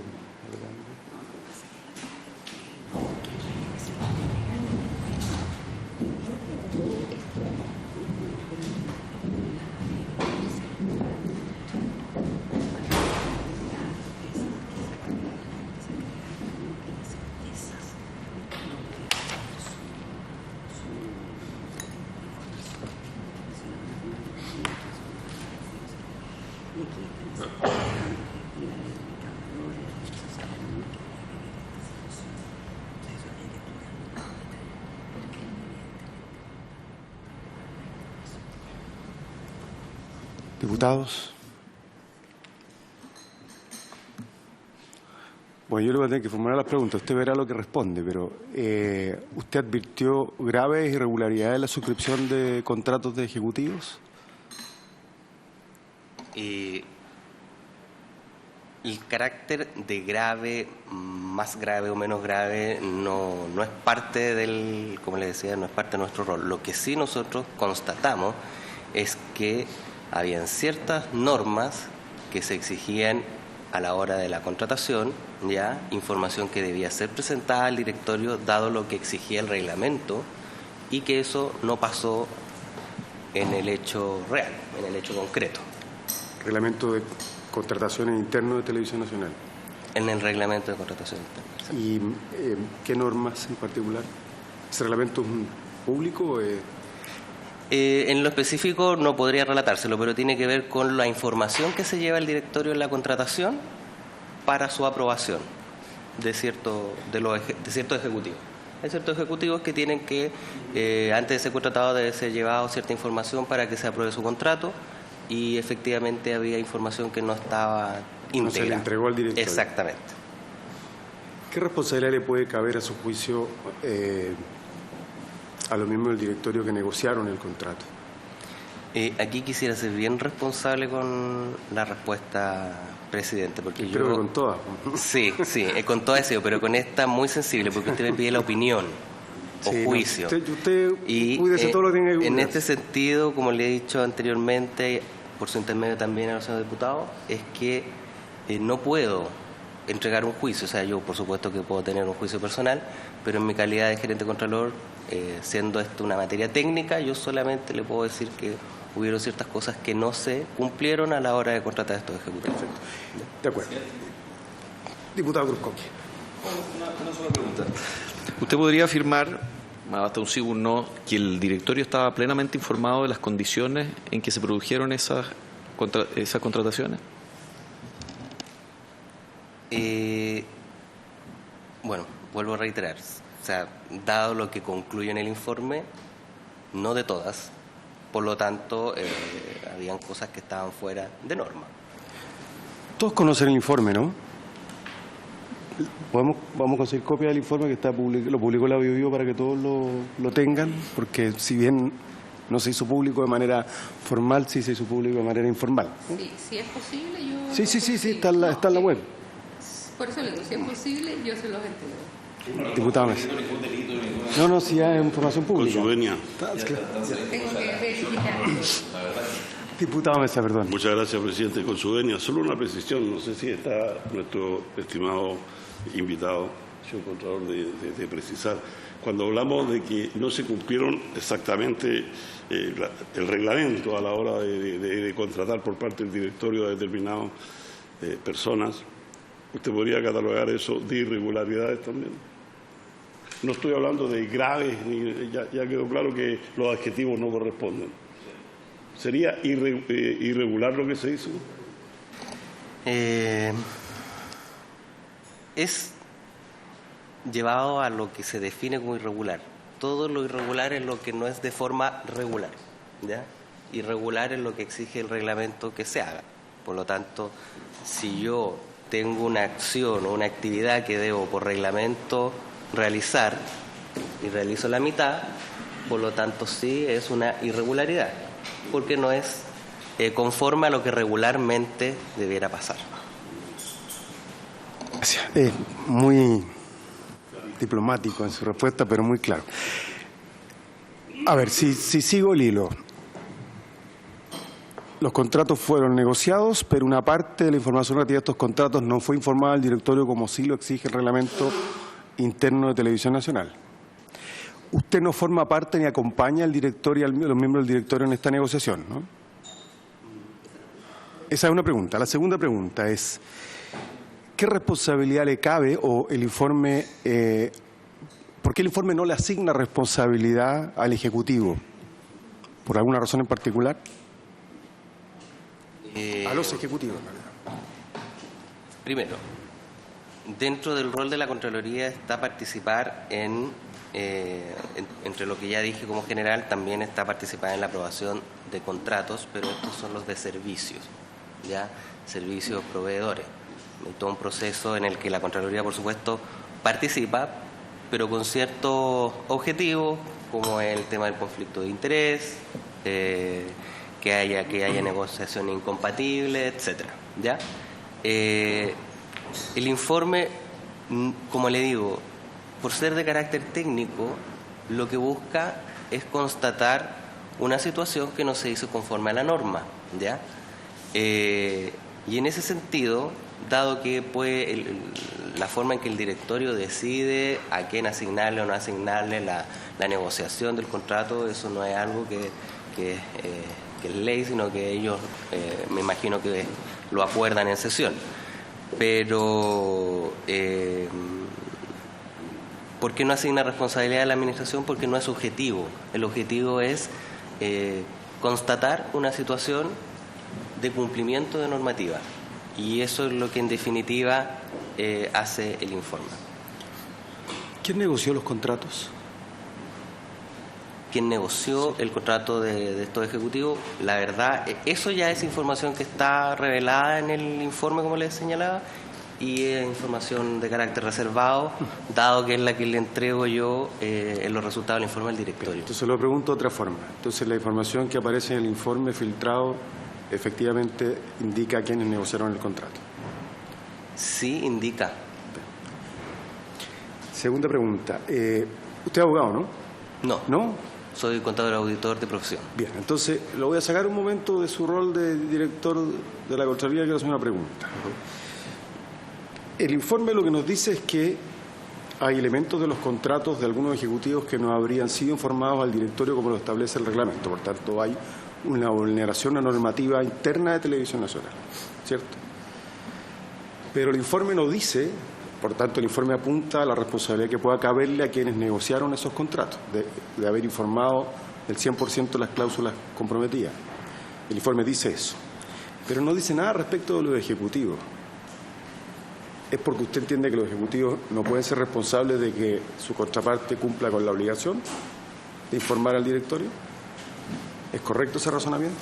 Diputados. Bueno, yo le voy a tener que formular las preguntas. Usted verá lo que responde, pero ¿usted advirtió graves irregularidades en la suscripción de contratos de ejecutivos? El carácter de grave, más grave o menos grave, no es parte del, como le decía, no es parte de nuestro rol. Lo que sí nosotros constatamos es que habían ciertas normas que se exigían a la hora de la contratación, ya información que debía ser presentada al directorio dado lo que exigía el reglamento, y que eso no pasó en el hecho real, en el hecho concreto. Reglamento de contrataciones interno de Televisión Nacional. En el reglamento de contratación interna. ¿Y qué normas en particular? ¿Ese reglamento es público? En lo específico no podría relatárselo, pero tiene que ver con la información que se lleva el directorio en la contratación para su aprobación de ciertos ejecutivos. Hay ciertos ejecutivos que tienen que, antes de ser contratado, debe ser llevado cierta información para que se apruebe su contrato, y efectivamente había información que no estaba íntegra. No se le entregó al directorio. Exactamente. ¿Qué responsabilidad le puede caber a su juicio a los miembros del directorio que negociaron el contrato? Aquí quisiera ser bien responsable con la respuesta, presidente, porque creo que con todas. Sí, con todas, pero con esta muy sensible, porque usted me pide la opinión o juicio. No, usted cuídese todo lo que tenga que en cuidar. este sentido, como le he dicho anteriormente, por su intermedio también a los señores diputados, es que no puedo entregar un juicio. O sea, yo por supuesto que puedo tener un juicio personal, pero en mi calidad de gerente contralor, siendo esto una materia técnica, yo solamente le puedo decir que hubieron ciertas cosas que no se cumplieron a la hora de contratar a estos ejecutivos. Perfecto. De acuerdo. Diputado Cruzcoque. Una sola pregunta. ¿Usted podría afirmar, hasta un sí o un no, que el directorio estaba plenamente informado de las condiciones en que se produjeron esas contrataciones? Bueno, vuelvo a reiterar. O sea, dado lo que concluye en el informe, no de todas. Por lo tanto, habían cosas que estaban fuera de norma. Todos conocen el informe, ¿no? Vamos a conseguir copia del informe que lo publicó la BioBio para que todos lo tengan, porque si bien no se hizo público de manera formal, sí se hizo público de manera informal. Sí, si es posible, yo... Sí, está en la web. Por eso le digo, si es posible, yo se los entrego. Diputado Mesa. No, si hay información Con pública. su venia. Tengo que verificar. Diputado Mesa, perdón. Muchas gracias, presidente. Con su venia, solo una precisión. No sé si está nuestro estimado invitado, señor Contralor, de precisar. Cuando hablamos de que no se cumplieron exactamente el reglamento a la hora de contratar por parte del directorio a determinadas personas, ¿usted podría catalogar eso de irregularidades también? No estoy hablando de graves, ya quedó claro que los adjetivos no corresponden. ¿Sería irregular lo que se hizo? Es llevado a lo que se define como irregular. Todo lo irregular es lo que no es de forma regular, ¿ya? Irregular es lo que exige el reglamento que se haga. Por lo tanto, si yo tengo una acción o una actividad que debo por reglamento realizar y realizo la mitad, por lo tanto sí es una irregularidad, porque no es conforme a lo que regularmente debiera pasar. Gracias. Muy diplomático en su respuesta, pero muy claro. A ver, si sigo el hilo. Los contratos fueron negociados, pero una parte de la información relativa a estos contratos no fue informada al directorio como sí lo exige el reglamento interno de Televisión Nacional. Usted no forma parte ni acompaña al directorio y a los miembros del directorio en esta negociación, ¿no? Esa es una pregunta. La segunda pregunta es, ¿qué responsabilidad le cabe o el informe, por qué el informe no le asigna responsabilidad al Ejecutivo? ¿Por alguna razón en particular? A los ejecutivos, en realidad. Primero, dentro del rol de la Contraloría está participar entre lo que ya dije como general, también está participar en la aprobación de contratos, pero estos son los de servicios, ¿ya? Servicios proveedores. Hay todo un proceso en el que la Contraloría, por supuesto, participa, pero con ciertos objetivos, como el tema del conflicto de interés, que haya negociación incompatible, etcétera, ¿ya? El informe, como le digo, por ser de carácter técnico, lo que busca es constatar una situación que no se hizo conforme a la norma, ¿ya? Y en ese sentido, dado que la forma en que el directorio decide a quién asignarle o no asignarle la negociación del contrato, eso no es algo que es ley, sino que ellos me imagino que lo acuerdan en sesión. Pero ¿por qué no asigna responsabilidad a la administración? Porque no es objetivo. El objetivo es constatar una situación de cumplimiento de normativa. Y eso es lo que en definitiva hace el informe. ¿Quién negoció los contratos? ¿Quién negoció el contrato de estos ejecutivos? La verdad, eso ya es información que está revelada en el informe, como les señalaba, y es información de carácter reservado, dado que es la que le entrego yo en los resultados del informe al directorio. Entonces lo pregunto de otra forma. Entonces la información que aparece en el informe filtrado efectivamente indica a quienes negociaron el contrato. Sí, indica. Segunda pregunta. Usted es abogado, ¿no? No. ¿No? Soy contador auditor de profesión. Bien, entonces lo voy a sacar un momento de su rol de director de la Contraloría y quiero hacer una pregunta. El informe lo que nos dice es que hay elementos de los contratos de algunos ejecutivos que no habrían sido informados al directorio como lo establece el reglamento. Por tanto, hay una vulneración a normativa interna de Televisión Nacional, ¿cierto? Pero el informe no dice, por tanto, el informe apunta a la responsabilidad que pueda caberle a quienes negociaron esos contratos, de haber informado del 100% de las cláusulas comprometidas. El informe dice eso, pero no dice nada respecto de los ejecutivos. ¿Es porque usted entiende que los ejecutivos no pueden ser responsables de que su contraparte cumpla con la obligación de informar al directorio? ¿Es correcto ese razonamiento?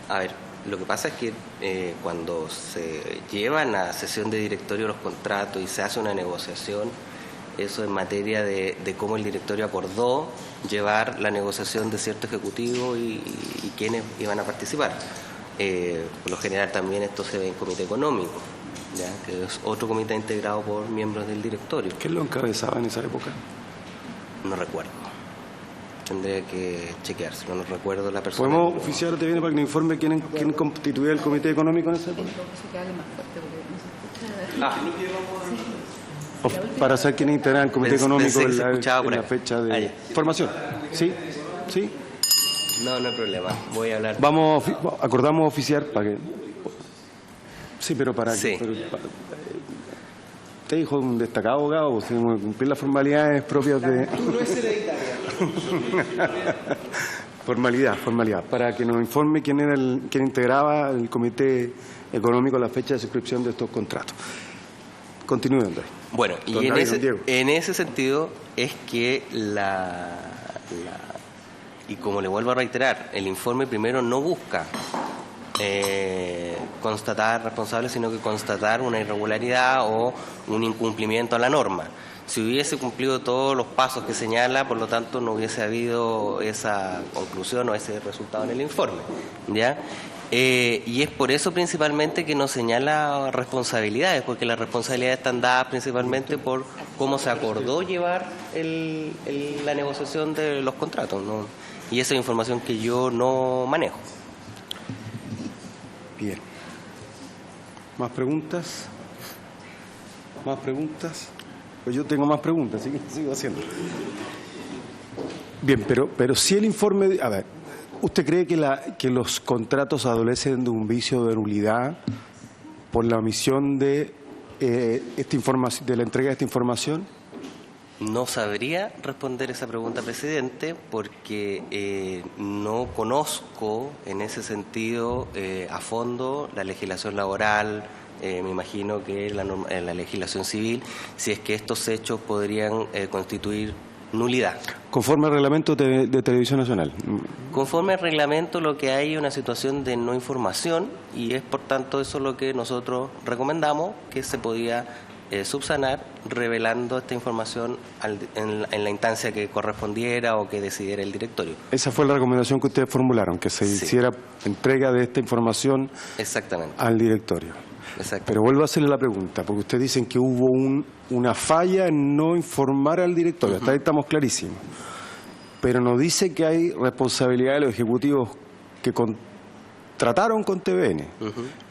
A ver, lo que pasa es que cuando se llevan a sesión de directorio los contratos y se hace una negociación, eso en materia de cómo el directorio acordó llevar la negociación de cierto ejecutivo y quienes iban a participar. Por lo general también esto se ve en comité económico, ¿ya? Que es otro comité integrado por miembros del directorio. ¿Quién lo encabezaba en esa época? No recuerdo. Tendría que chequearse, no recuerdo la persona. ¿Podemos oficiar te viene para que nos informe quién constituía el comité económico en esa época? Para saber quién integraba el comité económico en la fecha de formación. ¿Sí? ¿Sí? No hay problema. Voy a hablar. Acordamos oficiar para que... Sí, pero para Sí. usted dijo un destacado abogado, pues, cumplir las formalidades propias de... Tú no es hereditaria. Formalidad. Para que nos informe quién integraba el comité económico a la fecha de suscripción de estos contratos. Continúe, Andrés. Bueno, y Don David, en ese sentido es que y como le vuelvo a reiterar, el informe primero no busca constatar responsables, sino que constatar una irregularidad o un incumplimiento a la norma. Si hubiese cumplido todos los pasos que señala, por lo tanto, no hubiese habido esa conclusión o ese resultado en el informe, ¿ya? Y es por eso principalmente que nos señala responsabilidades, porque las responsabilidades están dadas principalmente por cómo se acordó llevar la negociación de los contratos, ¿no? Y esa es información que yo no manejo. Bien. ¿Más preguntas? Pues yo tengo más preguntas, así que sigo haciendo. Bien, pero si el informe... A ver, ¿usted cree que los contratos adolecen de un vicio de nulidad por la omisión de esta información, de la entrega de esta información? No sabría responder esa pregunta, presidente, porque no conozco en ese sentido a fondo la legislación laboral, me imagino que la legislación civil, si es que estos hechos podrían constituir nulidad. Conforme al reglamento de Televisión Nacional. Conforme al reglamento, lo que hay es una situación de no información y es por tanto eso lo que nosotros recomendamos, que se podía subsanar revelando esta información en la instancia que correspondiera o que decidiera el directorio. Esa fue la recomendación que ustedes formularon, que se hiciera entrega de esta información al directorio. Pero vuelvo a hacerle la pregunta, porque ustedes dicen que hubo una falla en no informar al directorio, hasta ahí estamos clarísimos. Pero nos dice que hay responsabilidad de los ejecutivos que contrataron con TVN.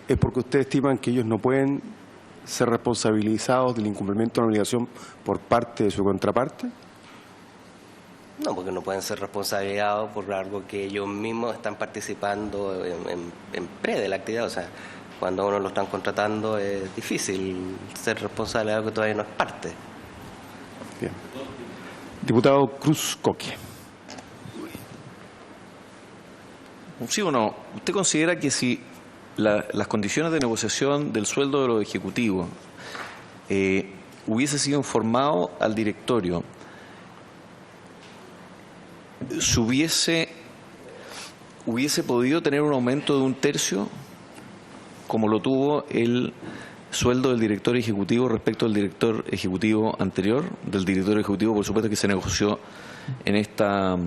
¿Es porque ustedes estiman que ellos no pueden ser responsabilizados del incumplimiento de una obligación por parte de su contraparte? No, porque no pueden ser responsabilizados por algo que ellos mismos están participando en pre de la actividad. O sea, cuando a uno lo están contratando es difícil ser responsable de algo que todavía no es parte. Bien. Diputado Cruz Coque. ¿Sí o no? ¿Usted considera que si las condiciones de negociación del sueldo de los ejecutivos hubiese sido informado al directorio, hubiese podido tener un aumento de 1/3 como lo tuvo el sueldo del director ejecutivo respecto al director ejecutivo anterior, del director ejecutivo, por supuesto, que se negoció en esta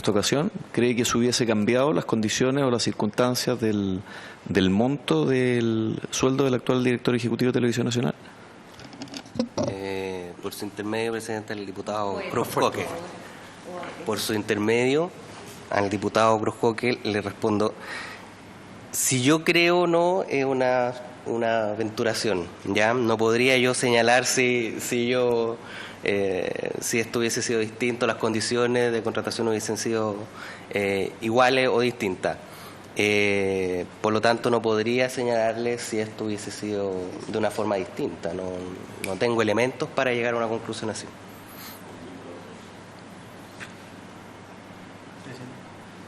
ocasión? ¿Cree que se hubiese cambiado las condiciones o las circunstancias del monto del sueldo del actual director ejecutivo de Televisión Nacional? Por su intermedio, presidente, al diputado Cruz Coque. Por su intermedio, al diputado Cruz Coque le respondo: si yo creo o no, es una aventuración, ¿ya? No podría yo señalar si esto hubiese sido distinto, las condiciones de contratación hubiesen sido iguales o distintas. Por lo tanto, no podría señalarle si esto hubiese sido de una forma distinta. No tengo elementos para llegar a una conclusión así.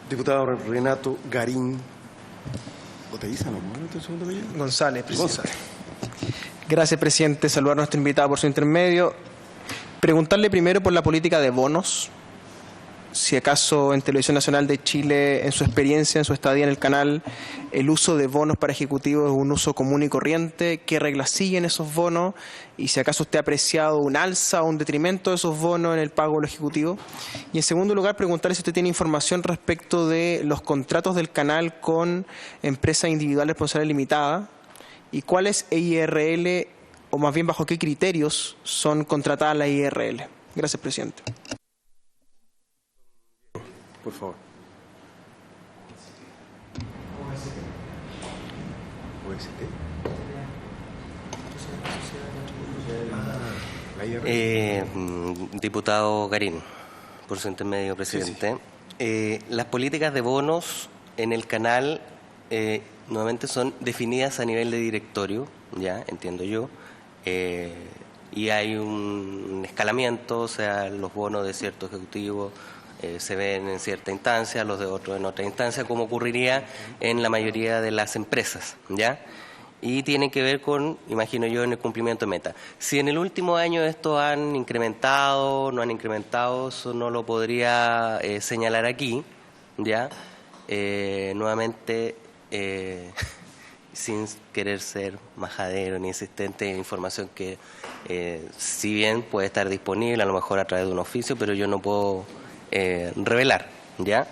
Diputado Renato Garín. González, presidente. Gracias, presidente. Saludar a nuestro invitado por su intermedio. Preguntarle primero por la política de bonos. si acaso en Televisión Nacional de Chile, en su experiencia, en su estadía en el canal, el uso de bonos para ejecutivos es un uso común y corriente, qué reglas siguen esos bonos y si acaso usted ha apreciado un alza o un detrimento de esos bonos en el pago de los ejecutivos. Y en segundo lugar, preguntarle si usted tiene información respecto de los contratos del canal con empresas individuales responsables limitadas y cuáles EIRL, o más bien bajo qué criterios son contratadas las IRL. Gracias, presidente. Por favor. Diputado Garín, por su intermedio, presidente. Las políticas de bonos en el canal nuevamente son definidas a nivel de directorio, ya entiendo yo, y hay un escalamiento, o sea, los bonos de cierto ejecutivo se ven en cierta instancia, los de otros en otra instancia, como ocurriría en la mayoría de las empresas, ¿ya? Y tiene que ver con, imagino yo, en el cumplimiento de meta. Si en el último año esto han incrementado, no han incrementado, eso no lo podría señalar aquí, ¿ya? Nuevamente, sin querer ser majadero ni insistente, información que si bien puede estar disponible, a lo mejor a través de un oficio, pero yo no puedo revelar, ¿ya?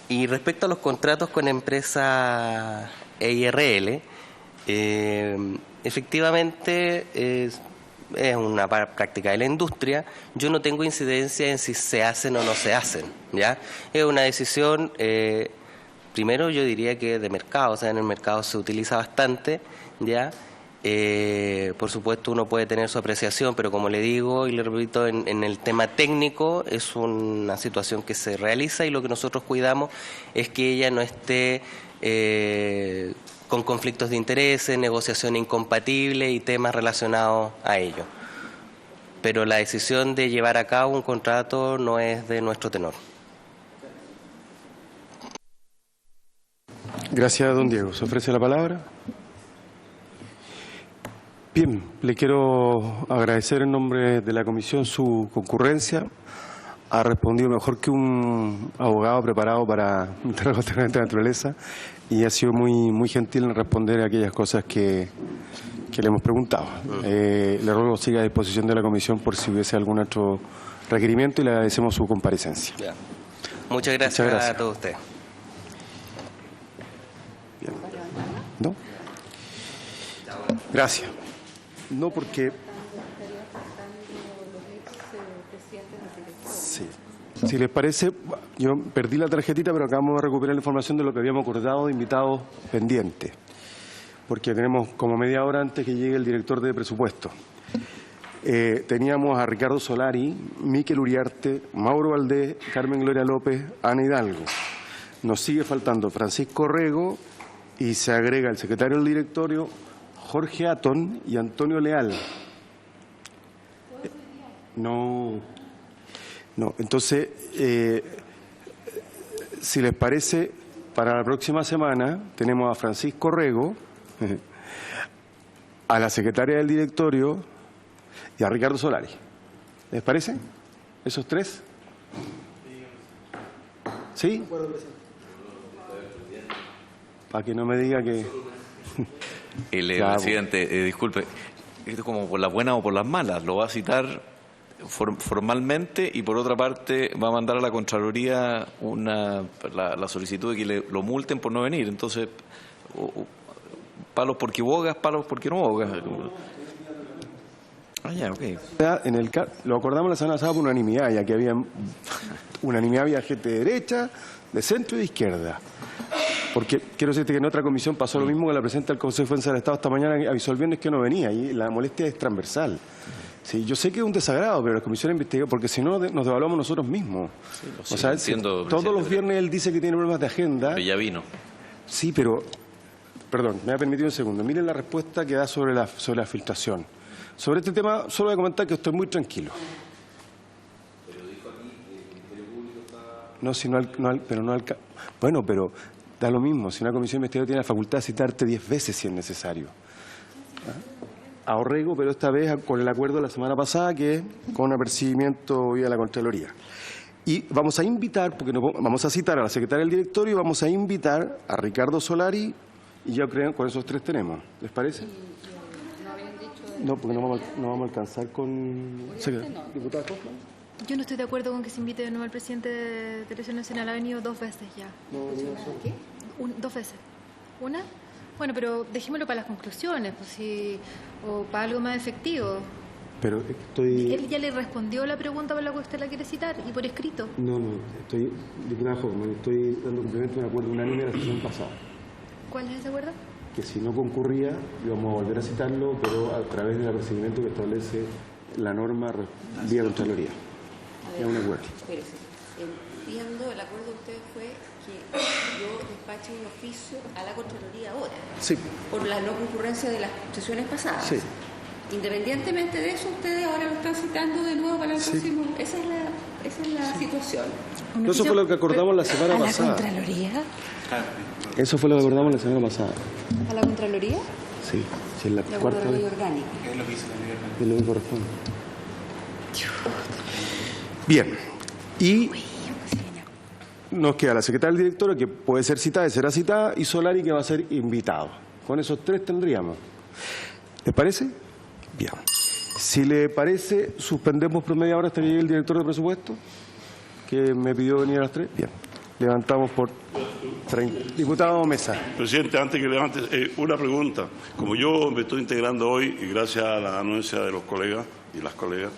Y respecto a los contratos con empresas EIRL, efectivamente es una práctica de la industria. Yo no tengo incidencia en si se hacen o no se hacen, ¿ya? Es una decisión, primero yo diría que de mercado, o sea, en el mercado se utiliza bastante, ¿ya? Por supuesto uno puede tener su apreciación, pero como le digo y le repito, en el tema técnico es una situación que se realiza y lo que nosotros cuidamos es que ella no esté con conflictos de intereses, negociación incompatible y temas relacionados a ello. Pero la decisión de llevar a cabo un contrato no es de nuestro tenor. Gracias, don Diego. ¿Se ofrece la palabra? Bien, le quiero agradecer en nombre de la comisión su concurrencia. Ha respondido mejor que un abogado preparado para interrogatorios de naturaleza y ha sido muy gentil en responder a aquellas cosas que le hemos preguntado. Le ruego siga a disposición de la comisión por si hubiese algún otro requerimiento y le agradecemos su comparecencia. Ya. Muchas gracias a todos ustedes. Bien. ¿No? Gracias. No, porque... Sí. Si les parece, yo perdí la tarjetita, pero acabamos de recuperar la información de lo que habíamos acordado de invitados pendientes, porque tenemos como media hora antes que llegue el director de presupuesto. Teníamos a Ricardo Solari, Miquel Uriarte, Mauro Valdés, Carmen Gloria López, Ana Hidalgo. Nos sigue faltando Francisco Rego y se agrega el secretario del directorio, Jorge Atón y Antonio Leal. No, entonces, si les parece, para la próxima semana tenemos a Francisco Rego, a la secretaria del directorio y a Ricardo Solari. ¿Les parece? ¿Esos tres? ¿Sí? Para que no me diga que... Presidente, disculpe, esto es como por las buenas o por las malas, lo va a citar formalmente y por otra parte va a mandar a la Contraloría la solicitud de que lo multen por no venir. Entonces, palos porque bogas, palos porque no bogas. Ah, ya, ok. Lo acordamos la semana pasada por unanimidad, ya que había unanimidad, había gente de derecha, de centro y de izquierda. Porque quiero decirte que en otra comisión pasó lo mismo, que la presidenta del Consejo de Defensa del Estado esta mañana avisó el viernes que no venía y la molestia es transversal. Sí, yo sé que es un desagrado, pero la comisión investiga, porque si no nos devaluamos nosotros mismos. Sí, o sea, entiendo, todos los viernes él dice que tiene problemas de agenda. Pero ya vino. Sí, pero, perdón, me ha permitido un segundo. Miren la respuesta que da sobre la filtración. Sobre este tema, solo voy a comentar que estoy muy tranquilo. Pero dijo aquí que el Ministerio Público está... Bueno, pero da lo mismo. Si una comisión investigadora tiene la facultad de citarte 10 veces si es necesario. A Orrego, pero esta vez con el acuerdo de la semana pasada, que es con apercibimiento vía la Contraloría. Y vamos a invitar, porque vamos a citar a la secretaria del directorio y vamos a invitar a Ricardo Solari, y yo creo que con esos 3 tenemos. ¿Les parece? No, porque no vamos a alcanzar con... ¿Diputada Hoffman? Yo no estoy de acuerdo con que se invite de nuevo al presidente de Televisión Nacional. Ha venido 2 veces ya. ¿Qué? 2 veces. ¿Una? Bueno, pero dejémoslo para las conclusiones, pues, o para algo más efectivo. Pero estoy... Él ya le respondió la pregunta por la que usted la quiere citar y por escrito. No, estoy... Diputada Hoffman, estoy dando cumplimiento a un acuerdo unánime de la sesión pasada. ¿Cuál es ese acuerdo? Que si no concurría, íbamos a volver a citarlo, pero a través del procedimiento que establece la norma vía Contraloría. Es un acuerdo. Espérese. Entiendo, el acuerdo de ustedes fue que yo despache un oficio a la Contraloría ahora. Sí. Por la no concurrencia de las sesiones pasadas. Sí. Independientemente de eso, ustedes ahora lo están citando de nuevo para el próximo. Esa es la situación. Eso fue lo que acordamos la semana pasada. ¿A la Contraloría? Eso fue lo que acordamos la semana pasada. ¿A la Contraloría? Sí, es la cuarta vez. Orgánica. Es lo que corresponde. Bien. Y nos queda la secretaria del directorio, que puede ser citada y será citada, y Solari, que va a ser invitado. Con esos 3 tendríamos. ¿Les parece? Bien. Si le parece, suspendemos por media hora hasta que llegue el director de presupuesto, que me pidió venir a las 3. Bien. Levantamos por 30. Diputado Mesa. Presidente, antes que levante, una pregunta. Como yo me estoy integrando hoy, y gracias a la anuencia de los colegas y las colegas,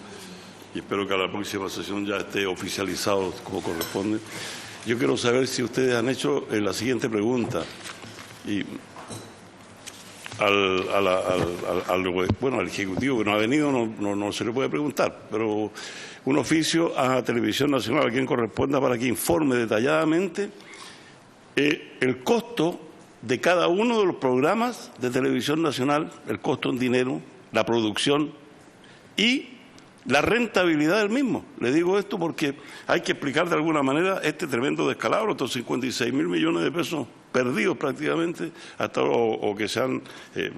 y espero que a la próxima sesión ya esté oficializado como corresponde, yo quiero saber si ustedes han hecho la siguiente pregunta. Y al Ejecutivo que no ha venido no se le puede preguntar, pero un oficio a Televisión Nacional, a quien corresponda, para que informe detalladamente el costo de cada uno de los programas de Televisión Nacional, el costo en dinero, la producción y la rentabilidad del mismo. Le digo esto porque hay que explicar de alguna manera este tremendo descalabro, estos 56.000 millones de pesos perdidos prácticamente, hasta o que se han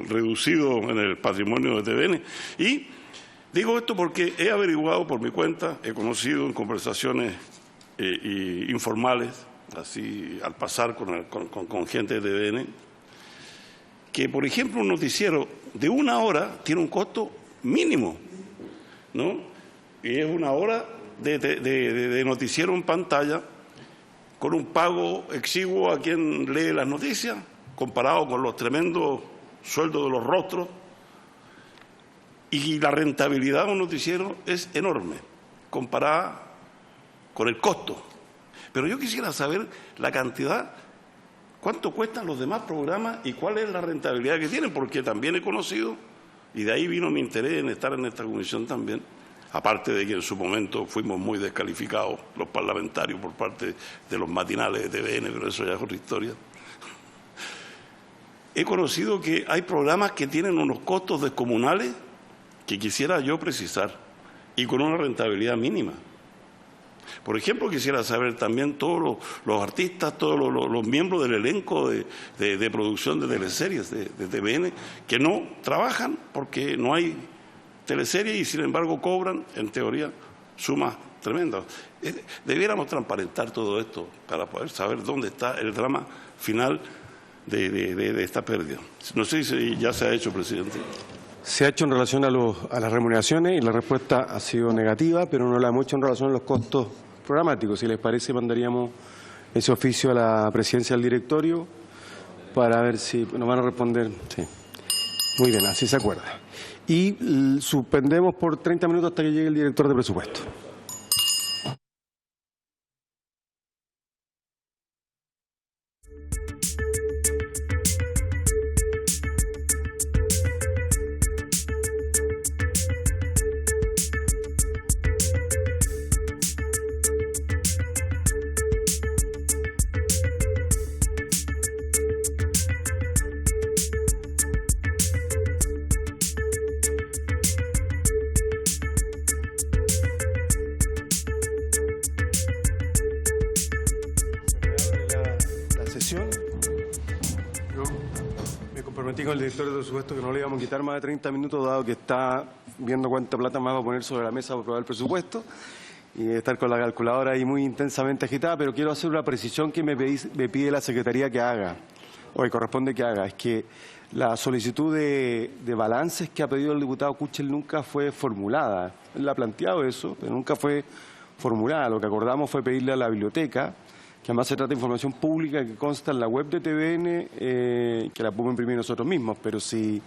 reducido en el patrimonio de TVN. Y digo esto porque he averiguado por mi cuenta, he conocido en conversaciones informales, así al pasar con gente de TVN, que por ejemplo un noticiero de 1 hora tiene un costo mínimo, ¿no? Y es 1 hora de noticiero en pantalla, con un pago exiguo a quien lee las noticias, comparado con los tremendos sueldos de los rostros, y la rentabilidad de un noticiero es enorme, comparada con el costo. Pero yo quisiera saber la cantidad, cuánto cuestan los demás programas y cuál es la rentabilidad que tienen, porque también he conocido, y de ahí vino mi interés en estar en esta comisión también, aparte de que en su momento fuimos muy descalificados los parlamentarios por parte de los matinales de TVN, pero eso ya es otra historia. He conocido que hay programas que tienen unos costos descomunales que quisiera yo precisar y con una rentabilidad mínima. Por ejemplo, quisiera saber también todos los artistas, todos los miembros del elenco de producción de teleseries de TVN que no trabajan porque no hay teleseries y sin embargo cobran, en teoría, sumas tremendas. Debiéramos transparentar todo esto para poder saber dónde está el drama final de esta pérdida. No sé si ya se ha hecho, presidente. Se ha hecho en relación a las remuneraciones y la respuesta ha sido negativa, pero no la hemos hecho en relación a los costos programáticos. Si les parece, mandaríamos ese oficio a la presidencia del directorio para ver si nos van a responder. Sí. Muy bien, así se acuerda. Y suspendemos por 30 minutos hasta que llegue el director de presupuesto. Yo me comprometí con el director de presupuesto que no le íbamos a quitar más de 30 minutos, dado que está viendo cuánta plata más va a poner sobre la mesa para aprobar el presupuesto. y estar con la calculadora ahí muy intensamente agitada, pero quiero hacer una precisión que me pide la Secretaría que haga, o que corresponde que haga, es que la solicitud de balances que ha pedido el diputado Kuchel nunca fue formulada. Él ha planteado eso, pero nunca fue formulada. Lo que acordamos fue pedirle a la biblioteca, que además se trata de información pública que consta en la web de TVN, que la podemos imprimir nosotros mismos, pero si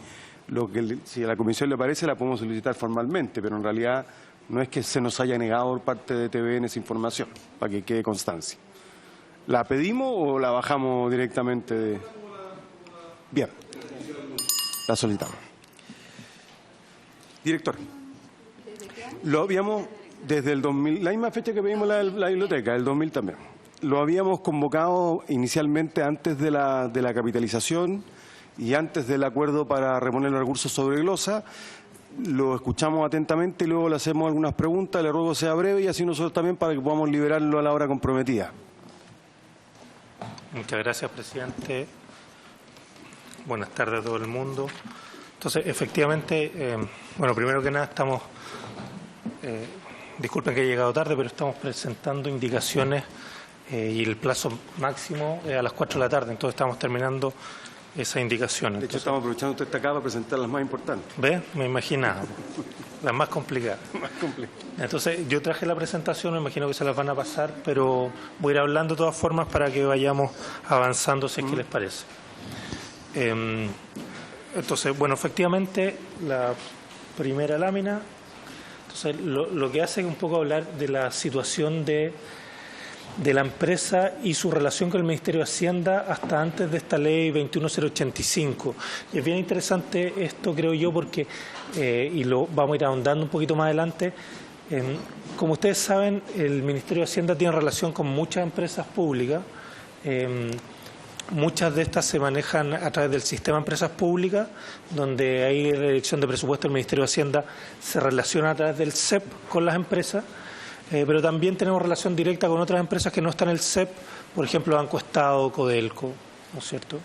a la Comisión le parece la podemos solicitar formalmente, pero en realidad no es que se nos haya negado por parte de TVN esa información, para que quede constancia. ¿La pedimos o la bajamos directamente? Bien, la solicitamos. Director, lo habíamos desde el 2000, la misma fecha que pedimos la biblioteca, el 2000 también. Lo habíamos convocado inicialmente antes de la capitalización y antes del acuerdo para reponer los recursos sobre glosa. Lo escuchamos atentamente y luego le hacemos algunas preguntas, le ruego sea breve y así nosotros también para que podamos liberarlo a la hora comprometida. Muchas gracias, presidente. Buenas tardes a todo el mundo. Entonces, efectivamente, bueno, primero que nada estamos, disculpen que haya llegado tarde, pero estamos presentando indicaciones y el plazo máximo es a las 4 de la tarde, entonces estamos terminando esas indicaciones. De hecho, estamos aprovechando usted está acá para presentar las más importantes. ¿Ve? Me imaginaba. Las más complicadas. Más complicadas. Entonces, yo traje la presentación, me imagino que se las van a pasar, pero voy a ir hablando de todas formas para que vayamos avanzando, si es que les parece. Entonces, bueno, efectivamente, la primera lámina, entonces, lo que hace es un poco hablar de la situación de la empresa y su relación con el Ministerio de Hacienda hasta antes de esta ley 21085. Y es bien interesante esto, creo yo, porque, y lo vamos a ir ahondando un poquito más adelante, como ustedes saben, el Ministerio de Hacienda tiene relación con muchas empresas públicas. Muchas de estas se manejan a través del sistema de empresas públicas, donde hay la dirección de presupuesto del Ministerio de Hacienda, se relaciona a través del CEP con las empresas. Pero también tenemos relación directa con otras empresas que no están en el CEP, por ejemplo, Banco Estado, Codelco, ¿no es cierto?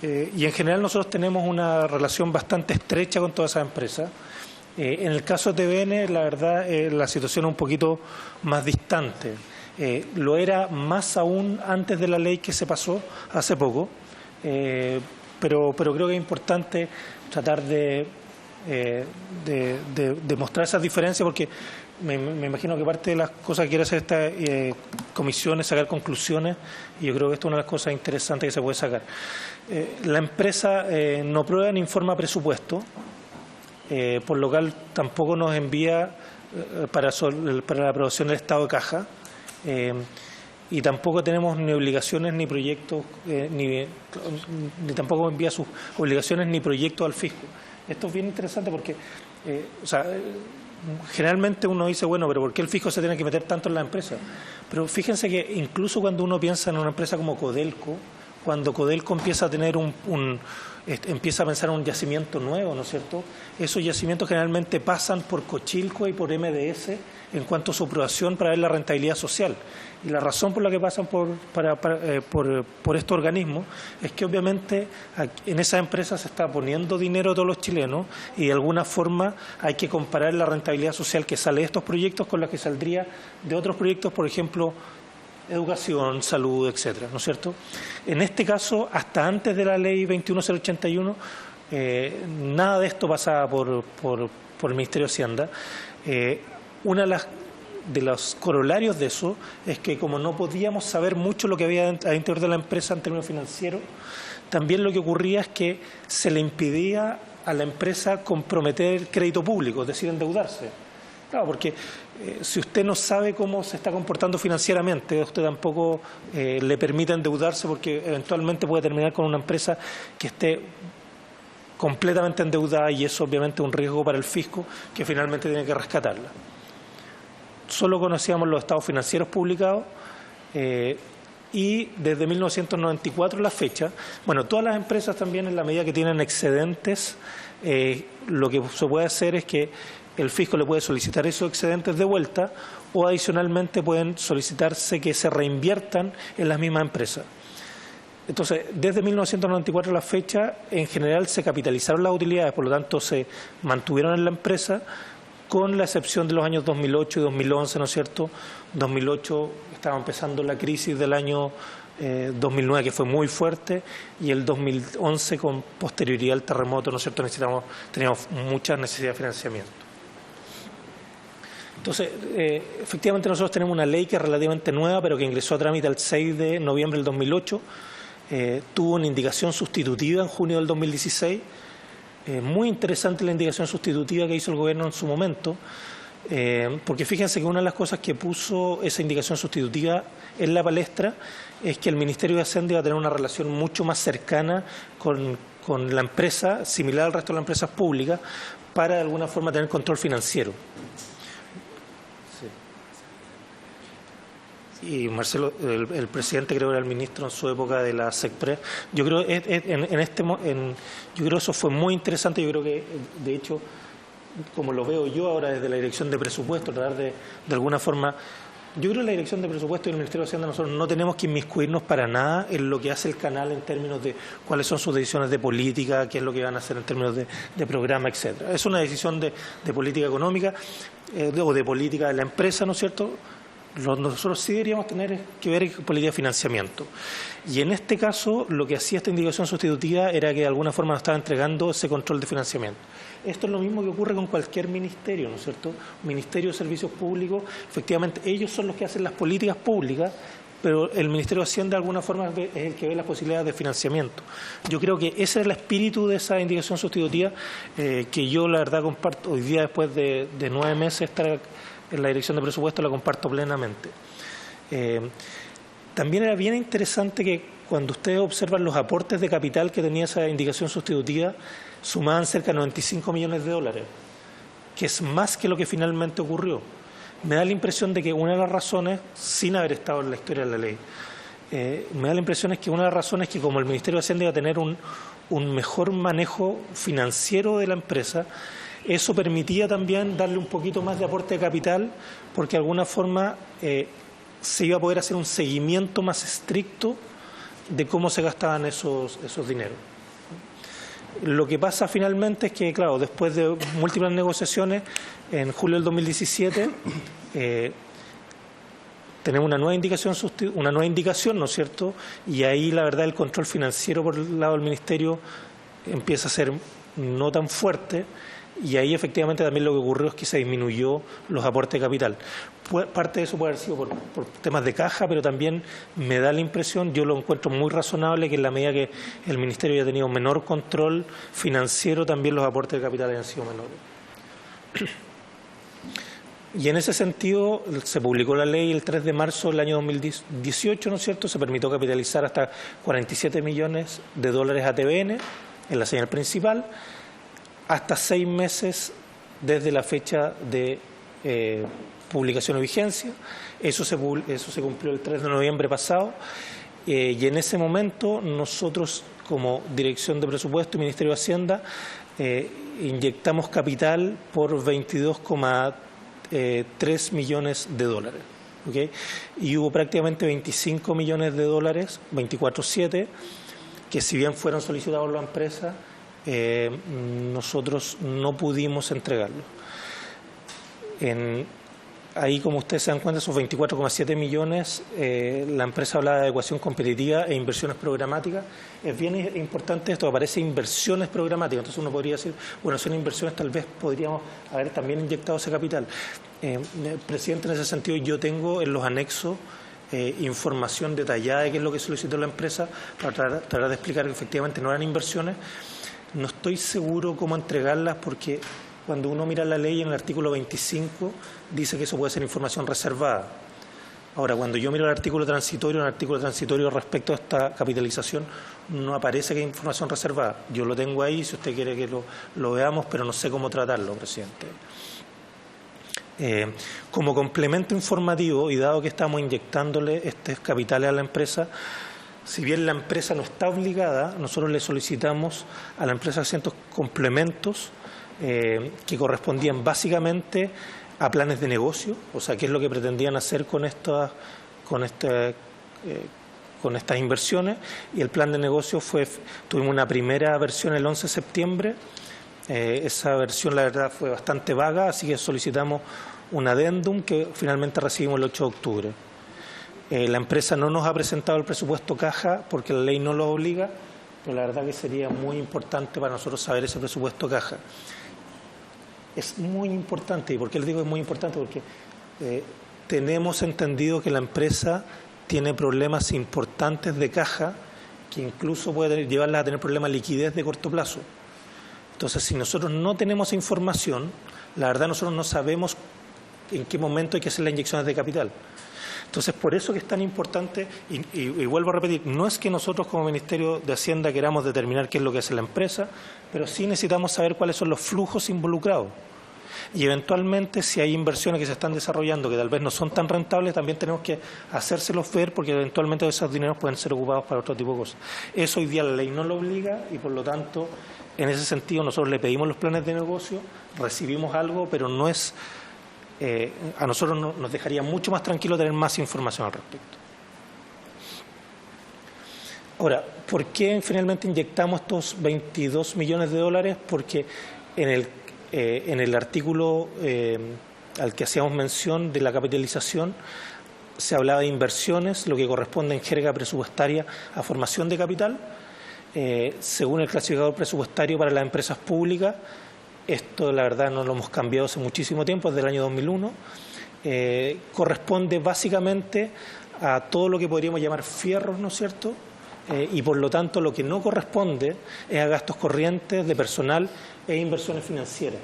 Y en general nosotros tenemos una relación bastante estrecha con todas esas empresas. En el caso de TVN, la verdad, la situación es un poquito más distante. Lo era más aún antes de la ley que se pasó hace poco, pero creo que es importante tratar de mostrar esas diferencias porque me imagino que parte de las cosas que quiere hacer esta comisión es sacar conclusiones y yo creo que esto es una de las cosas interesantes que se puede sacar. La empresa no prueba ni informa presupuesto, por lo cual tampoco nos envía para la aprobación del estado de caja y tampoco tenemos ni obligaciones ni proyectos, ni tampoco envía sus obligaciones ni proyectos al fisco. Esto es bien interesante porque, generalmente uno dice, bueno, pero ¿por qué el fisco se tiene que meter tanto en la empresa? Pero fíjense que incluso cuando uno piensa en una empresa como Codelco, cuando Codelco empieza a tener empieza a pensar en un yacimiento nuevo, ¿no es cierto? Esos yacimientos generalmente pasan por Cochilco y por MDS en cuanto a su aprobación para ver la rentabilidad social. Y la razón por la que pasan por estos organismos es que obviamente en esas empresas se está poniendo dinero a todos los chilenos y de alguna forma hay que comparar la rentabilidad social que sale de estos proyectos con la que saldría de otros proyectos, por ejemplo, educación, salud, etcétera, ¿no es cierto? En este caso, hasta antes de la ley 21081, nada de esto pasaba por el Ministerio de Hacienda. Una de los corolarios de eso es que como no podíamos saber mucho lo que había al interior de la empresa en términos financieros, también lo que ocurría es que se le impedía a la empresa comprometer crédito público, es decir, endeudarse. Claro, porque si usted no sabe cómo se está comportando financieramente, usted tampoco le permite endeudarse porque eventualmente puede terminar con una empresa que esté completamente endeudada y eso obviamente es un riesgo para el fisco que finalmente tiene que rescatarla. Solo conocíamos los estados financieros publicados y desde 1994 la fecha, bueno, todas las empresas también en la medida que tienen excedentes, lo que se puede hacer es que el fisco le puede solicitar esos excedentes de vuelta o adicionalmente pueden solicitarse que se reinviertan en las mismas empresas. Entonces, desde 1994 a la fecha, en general se capitalizaron las utilidades, por lo tanto se mantuvieron en la empresa con la excepción de los años 2008 y 2011, ¿no es cierto? 2008 estaba empezando la crisis del año 2009, que fue muy fuerte, y el 2011 con posterioridad al terremoto, ¿no es cierto?, teníamos mucha necesidad de financiamiento. Entonces, efectivamente nosotros tenemos una ley que es relativamente nueva, pero que ingresó a trámite el 6 de noviembre del 2008, tuvo una indicación sustitutiva en junio del 2016, muy interesante la indicación sustitutiva que hizo el gobierno en su momento, porque fíjense que una de las cosas que puso esa indicación sustitutiva en la palestra es que el Ministerio de Hacienda iba a tener una relación mucho más cercana con la empresa, similar al resto de las empresas públicas, para de alguna forma tener control financiero. Y Marcelo, el presidente, creo que era el ministro en su época de la SECPRES, yo creo yo creo eso fue muy interesante. Yo creo que, de hecho, como lo veo yo ahora desde la Dirección de Presupuesto, tratar de alguna forma, yo creo que la Dirección de Presupuesto y el Ministerio de Hacienda nosotros no tenemos que inmiscuirnos para nada en lo que hace el canal en términos de cuáles son sus decisiones de política, qué es lo que van a hacer en términos de programa, etcétera. Es una decisión de política económica o de política de la empresa, ¿no es cierto? Nosotros sí deberíamos tener que ver política de financiamiento. Y en este caso, lo que hacía esta indicación sustitutiva era que de alguna forma nos estaba entregando ese control de financiamiento. Esto es lo mismo que ocurre con cualquier ministerio, ¿no es cierto? Ministerio de Servicios Públicos, efectivamente, ellos son los que hacen las políticas públicas, pero el Ministerio de Hacienda de alguna forma es el que ve las posibilidades de financiamiento. Yo creo que ese es el espíritu de esa indicación sustitutiva que yo, la verdad, comparto hoy día, después de 9 meses estar en la Dirección de Presupuesto, la comparto plenamente. También era bien interesante que cuando ustedes observan los aportes de capital que tenía esa indicación sustitutiva, sumaban cerca de 95 millones de dólares, que es más que lo que finalmente ocurrió. Me da la impresión de que una de las razones, sin haber estado en la historia de la ley, me da la impresión es que una de las razones es que como el Ministerio de Hacienda iba a tener un mejor manejo financiero de la empresa, eso permitía también darle un poquito más de aporte de capital, porque de alguna forma se iba a poder hacer un seguimiento más estricto de cómo se gastaban esos dineros. Lo que pasa finalmente es que, claro, después de múltiples negociaciones, en julio del 2017 tenemos una nueva indicación, ¿no es cierto? Y ahí, la verdad, el control financiero por el lado del Ministerio empieza a ser no tan fuerte. Y ahí efectivamente también lo que ocurrió es que se disminuyó los aportes de capital. Parte de eso puede haber sido por temas de caja, pero también me da la impresión, yo lo encuentro muy razonable, que en la medida que el Ministerio haya tenido menor control financiero, también los aportes de capital hayan sido menores. Y en ese sentido se publicó la ley el 3 de marzo del año 2018, ¿no es cierto? Se permitió capitalizar hasta 47 millones de dólares a TVN en la señal principal, hasta 6 meses desde la fecha de publicación o vigencia. Eso se cumplió el 3 de noviembre pasado, y en ese momento nosotros, como Dirección de Presupuesto y Ministerio de Hacienda, inyectamos capital por 22,3 millones de dólares. ¿Okay? Y hubo prácticamente 25 millones de dólares, 24,7, que si bien fueron solicitados por la empresa, nosotros no pudimos entregarlo. Ahí, como ustedes se dan cuenta, esos 24,7 millones, la empresa hablaba de adecuación competitiva e inversiones programáticas. Es bien importante esto, aparece inversiones programáticas, entonces uno podría decir, bueno, son inversiones, tal vez podríamos haber también inyectado ese capital. Presidente, en ese sentido, yo tengo en los anexos información detallada de qué es lo que solicitó la empresa para tratar de explicar que efectivamente no eran inversiones. No estoy seguro cómo entregarlas, porque cuando uno mira la ley en el artículo 25 dice que eso puede ser información reservada. Ahora, cuando yo miro el artículo transitorio respecto a esta capitalización, no aparece que hay información reservada. Yo lo tengo ahí, si usted quiere que lo veamos, pero no sé cómo tratarlo, presidente. Como complemento informativo, y dado que estamos inyectándole estos capitales a la empresa, si bien la empresa no está obligada, nosotros le solicitamos a la empresa ciertos complementos que correspondían básicamente a planes de negocio, o sea, qué es lo que pretendían hacer con estas inversiones. Y el plan de negocio tuvimos una primera versión el 11 de septiembre, Esa versión, la verdad, fue bastante vaga, así que solicitamos un adendum que finalmente recibimos el 8 de octubre. La empresa no nos ha presentado el presupuesto caja porque la ley no lo obliga, pero la verdad que sería muy importante para nosotros saber ese presupuesto caja. Es muy importante. ¿Y por qué les digo que es muy importante? Porque tenemos entendido que la empresa tiene problemas importantes de caja que incluso puede llevarla a tener problemas de liquidez de corto plazo. Entonces, si nosotros no tenemos información, la verdad nosotros no sabemos en qué momento hay que hacer las inyecciones de capital. Entonces, por eso que es tan importante, y vuelvo a repetir, no es que nosotros como Ministerio de Hacienda queramos determinar qué es lo que hace la empresa, pero sí necesitamos saber cuáles son los flujos involucrados. Y eventualmente, si hay inversiones que se están desarrollando que tal vez no son tan rentables, también tenemos que hacérselos ver porque eventualmente esos dineros pueden ser ocupados para otro tipo de cosas. Eso hoy día la ley no lo obliga y por lo tanto, en ese sentido, nosotros le pedimos los planes de negocio, recibimos algo, pero no es... a nosotros nos dejaría mucho más tranquilo tener más información al respecto. Ahora, ¿por qué finalmente inyectamos estos 22 millones de dólares? Porque en el artículo al que hacíamos mención de la capitalización se hablaba de inversiones, lo que corresponde en jerga presupuestaria a formación de capital. Según el clasificador presupuestario para las empresas públicas, esto la verdad no lo hemos cambiado hace muchísimo tiempo, desde el año 2001, corresponde básicamente a todo lo que podríamos llamar fierros, ¿no es cierto? Y por lo tanto lo que no corresponde es a gastos corrientes de personal e inversiones financieras.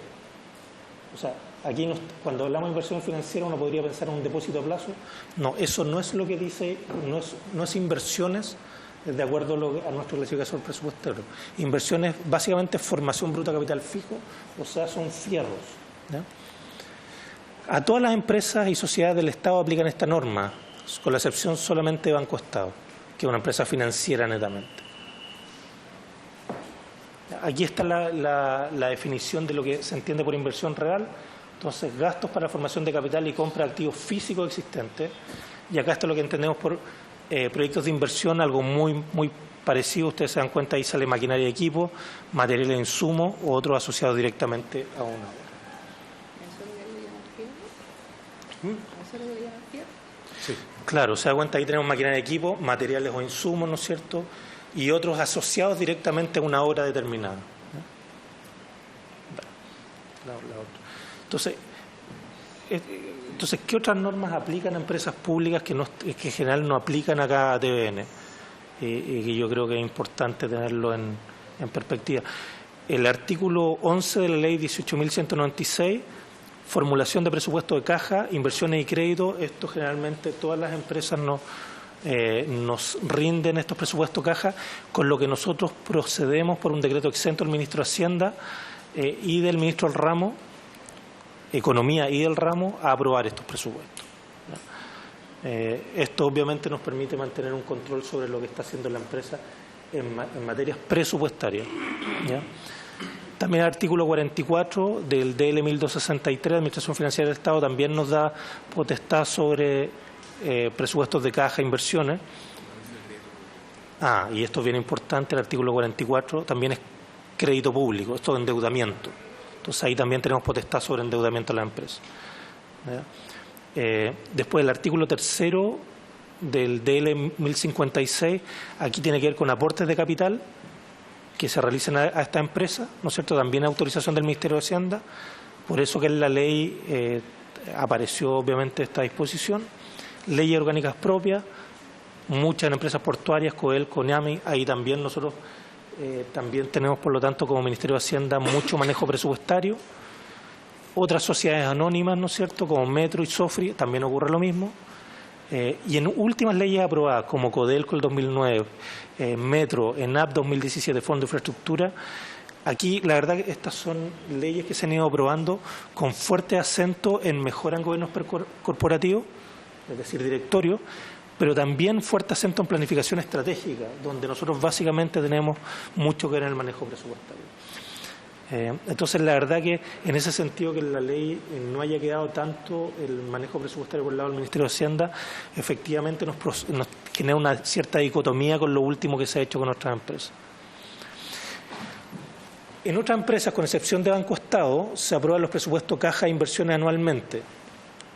O sea, aquí cuando hablamos de inversión financiera uno podría pensar en un depósito a plazo. No, eso no es lo que dice, no es inversiones de acuerdo a nuestro clasificador presupuestario. Inversiones básicamente formación bruta capital fijo, o sea, son fierros, ¿ya? A todas las empresas y sociedades del Estado aplican esta norma, con la excepción solamente de Banco Estado, que es una empresa financiera netamente. Aquí está la definición de lo que se entiende por inversión real. Entonces, gastos para formación de capital y compra de activos físicos existentes. Y acá está lo que entendemos por proyectos de inversión, algo muy parecido. Ustedes se dan cuenta, ahí sale maquinaria y equipo, materiales e insumos o otros asociados directamente a una obra. ¿Eso lo llaman fierro? Sí. Claro, se da cuenta, ahí tenemos maquinaria y equipo, materiales o insumos, ¿no es cierto?, y otros asociados directamente a una obra determinada. Entonces, ¿qué otras normas aplican a empresas públicas que en general no aplican acá a TVN? Y que yo creo que es importante tenerlo en perspectiva. El artículo 11 de la ley 18.196, formulación de presupuesto de caja, inversiones y crédito. Esto generalmente todas las empresas nos rinden estos presupuestos caja, con lo que nosotros procedemos por un decreto exento del ministro de Hacienda y del ministro del ramo, Economía y del ramo, a aprobar estos presupuestos. Esto obviamente nos permite mantener un control sobre lo que está haciendo la empresa en materias presupuestarias, ¿ya? También el artículo 44 del DL 1263 de Administración Financiera del Estado también nos da potestad sobre presupuestos de caja e inversiones. Y esto es bien importante, el artículo 44 también es crédito público, esto es endeudamiento. Entonces ahí también tenemos potestad sobre endeudamiento de la empresa. Después el artículo 3 del DL 1056, aquí tiene que ver con aportes de capital que se realicen a esta empresa, ¿no es cierto? También autorización del Ministerio de Hacienda, por eso que en la ley apareció obviamente esta disposición. Leyes orgánicas propias, muchas empresas portuarias, COEL, CONAMI, ahí también nosotros también tenemos, por lo tanto, como Ministerio de Hacienda, mucho manejo presupuestario. Otras sociedades anónimas, ¿no es cierto?, como Metro y Sofri, también ocurre lo mismo. Y en últimas leyes aprobadas, como Codelco el 2009, Metro, ENAP 2017, Fondo de Infraestructura, aquí la verdad que estas son leyes que se han ido aprobando con fuerte acento en mejora en gobiernos corporativos, es decir, directorio, pero también fuerte acento en planificación estratégica, donde nosotros básicamente tenemos mucho que ver en el manejo presupuestario. Entonces, la verdad que en ese sentido que en la ley no haya quedado tanto el manejo presupuestario por el lado del Ministerio de Hacienda, efectivamente nos genera una cierta dicotomía con lo último que se ha hecho con nuestras empresas. En otras empresas, con excepción de Banco Estado, se aprueban los presupuestos caja e inversiones anualmente.